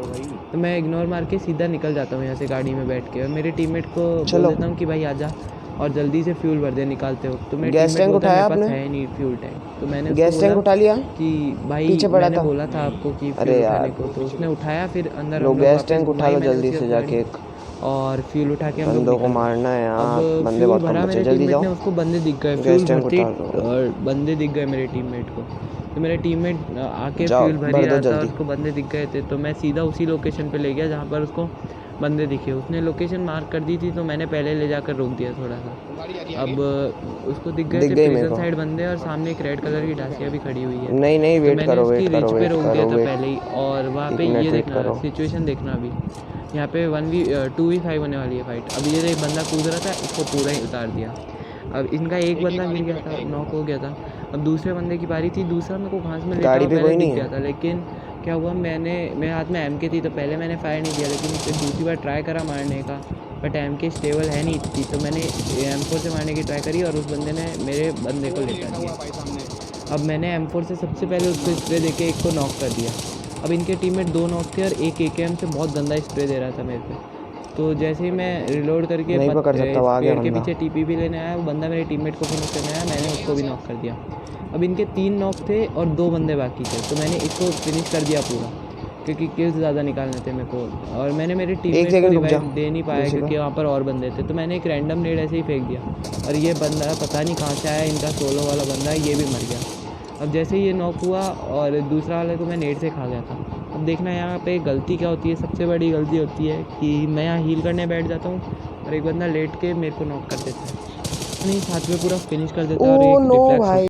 Speaker 2: तो मैं इग्नोर मार के सीधा निकल जाता हूँ यहाँ से गाड़ी में बैठ के, और मेरे टीममेट को बोल
Speaker 1: चलो।
Speaker 2: देता हूँ कि भाई आजा और जल्दी से फ्यूल भर दे निकालते हो। तो मेरे
Speaker 1: गैस
Speaker 2: टीममेट
Speaker 1: टैंक
Speaker 2: बोलता है
Speaker 1: उठाया
Speaker 2: मेरे पास
Speaker 1: आपने?
Speaker 2: है नहीं फ्यूल टैंक। तो मैंने उसको
Speaker 1: गैस टैंक
Speaker 2: बोला
Speaker 1: उठा लिया?
Speaker 2: कि भाई
Speaker 1: पीछे पड़ा
Speaker 2: मैंने
Speaker 1: था।
Speaker 2: बोला था आपको कि
Speaker 1: अरे
Speaker 2: फ्यूल
Speaker 1: यार
Speaker 2: उठाने को, तो उसने उठाया। फिर अंदर
Speaker 1: लो
Speaker 2: हम लोग
Speaker 1: गैस
Speaker 2: वापस
Speaker 1: टैंक उठा
Speaker 2: घुमाई
Speaker 1: लो
Speaker 2: मैंने
Speaker 1: जल्दी
Speaker 2: उसकी
Speaker 1: से
Speaker 2: गाड़ी,
Speaker 1: जाके एक।
Speaker 2: और फ्यूल उठा के हम लोग
Speaker 1: बंदों को
Speaker 2: निकल गए।
Speaker 1: मारना है
Speaker 2: अब
Speaker 1: यहाँ, बंदे
Speaker 2: फ्यूल
Speaker 1: बहुत कम
Speaker 2: भरा
Speaker 1: बचे,
Speaker 2: मेरे
Speaker 1: जल्दी
Speaker 2: टीममेट
Speaker 1: जाओ।
Speaker 2: ने, उसको बंदे दिख गए,
Speaker 1: गैस
Speaker 2: फ्यूल
Speaker 1: टैंक
Speaker 2: भरते
Speaker 1: उठा
Speaker 2: ही
Speaker 1: लो।
Speaker 2: और बंदे दिख गए मेरे टीममेट को। तो मेरा टीममेट आके
Speaker 1: जाओ,
Speaker 2: फ्यूल भर
Speaker 1: भर
Speaker 2: ही
Speaker 1: दो
Speaker 2: रहा था,
Speaker 1: जल्दी।
Speaker 2: उसको बंदे दिख गए थे, तो मैं सीधा उसी लोकेशन पे ले गया जहाँ पर उसको बंदे दिखे। उसने लोकेशन मार्क कर दी थी, तो मैंने पहले ले जाकर रोक दिया थोड़ा सा। अब उसको दिख गए थे
Speaker 1: गई मेरे
Speaker 2: प्रिजन
Speaker 1: को।
Speaker 2: साइड बंदे, और सामने एक रेड कलर की डासिया भी खड़ी हुई है।
Speaker 1: नहीं नहीं,
Speaker 2: तो
Speaker 1: वेट
Speaker 2: मैंने
Speaker 1: करो
Speaker 2: उसकी
Speaker 1: वेट करो
Speaker 2: रिच पे
Speaker 1: वेट
Speaker 2: रोक दिया
Speaker 1: करो
Speaker 2: था
Speaker 1: वेट।
Speaker 2: पहले ही, और वहाँ
Speaker 1: एक
Speaker 2: पे
Speaker 1: मिनट
Speaker 2: ये
Speaker 1: वेट
Speaker 2: देखना
Speaker 1: करो।
Speaker 2: सिचुएशन देखना। अभी यहाँ पे 2v5 होने वाली है फाइट। अभी ये एक बंदा कूद रहा था, इसको पूरा ही उतार दिया। अब इनका एक बंदा गिर गया था, नॉक हो गया था। अब दूसरे बंदे की बारी थी, दूसरा मेरे को घास में लेटा
Speaker 1: गाड़ी
Speaker 2: हुआ
Speaker 1: पे
Speaker 2: पहले
Speaker 1: कोई
Speaker 2: दिख
Speaker 1: नहीं
Speaker 2: गया
Speaker 1: है?
Speaker 2: था, लेकिन क्या हुआ, मेरे हाथ में MK थी, तो पहले मैंने फायर नहीं किया, लेकिन फिर दूसरी बार ट्राई करा मारने का, बट MK स्टेबल है नहीं थी, तो मैंने M4 से मारने की ट्राई करी और उस बंदे ने मेरे बंदे को लेटा दिया। अब मैंने M4 से सबसे पहले उसको स्प्रे देके एक को नॉक कर दिया। अब इनके टीममेट 2 नॉक थे और एक AKM से बहुत गंदा स्प्रे दे रहा था मेरे पे। तो जैसे ही मैं रिलोड करके
Speaker 1: नहीं पकड़ सकता, वो आ गया
Speaker 2: पेड़ के
Speaker 1: बंदा।
Speaker 2: पीछे TP लेने आया, वो बंदा मेरे टीममेट को फिनिश करने आया, मैंने उसको भी नॉक कर दिया। अब इनके 3 नॉक थे और 2 बंदे बाकी थे, तो मैंने इसको फिनिश कर दिया पूरा, क्योंकि किल्स ज़्यादा निकालने थे मेरे को, और मैंने मेरे टीममेट को
Speaker 1: सेकंड रुक जा।
Speaker 2: रिवाइव दे नहीं पाया
Speaker 1: लूसीफर।
Speaker 2: क्योंकि वहाँ पर और बंदे थे। तो मैंने एक रैंडम नेड ऐसे ही फेंक दिया, और ये बंदा पता नहीं कहाँ से आया, इनका सोलो वाला बंदा है, ये भी मर गया। अब जैसे ही ये नॉक हुआ और दूसरा वाले को मैं नेट से खा गया था। अब देखना यहाँ पे गलती क्या होती है, सबसे बड़ी गलती होती है कि मैं यहाँ हील करने बैठ जाता हूँ और एक बंदा लेट के मेरे को नॉक कर देता है। नहीं साथ में पूरा फिनिश कर देता और
Speaker 1: ओ
Speaker 2: एक
Speaker 1: नो
Speaker 2: रिफ्लेक्स
Speaker 1: भाई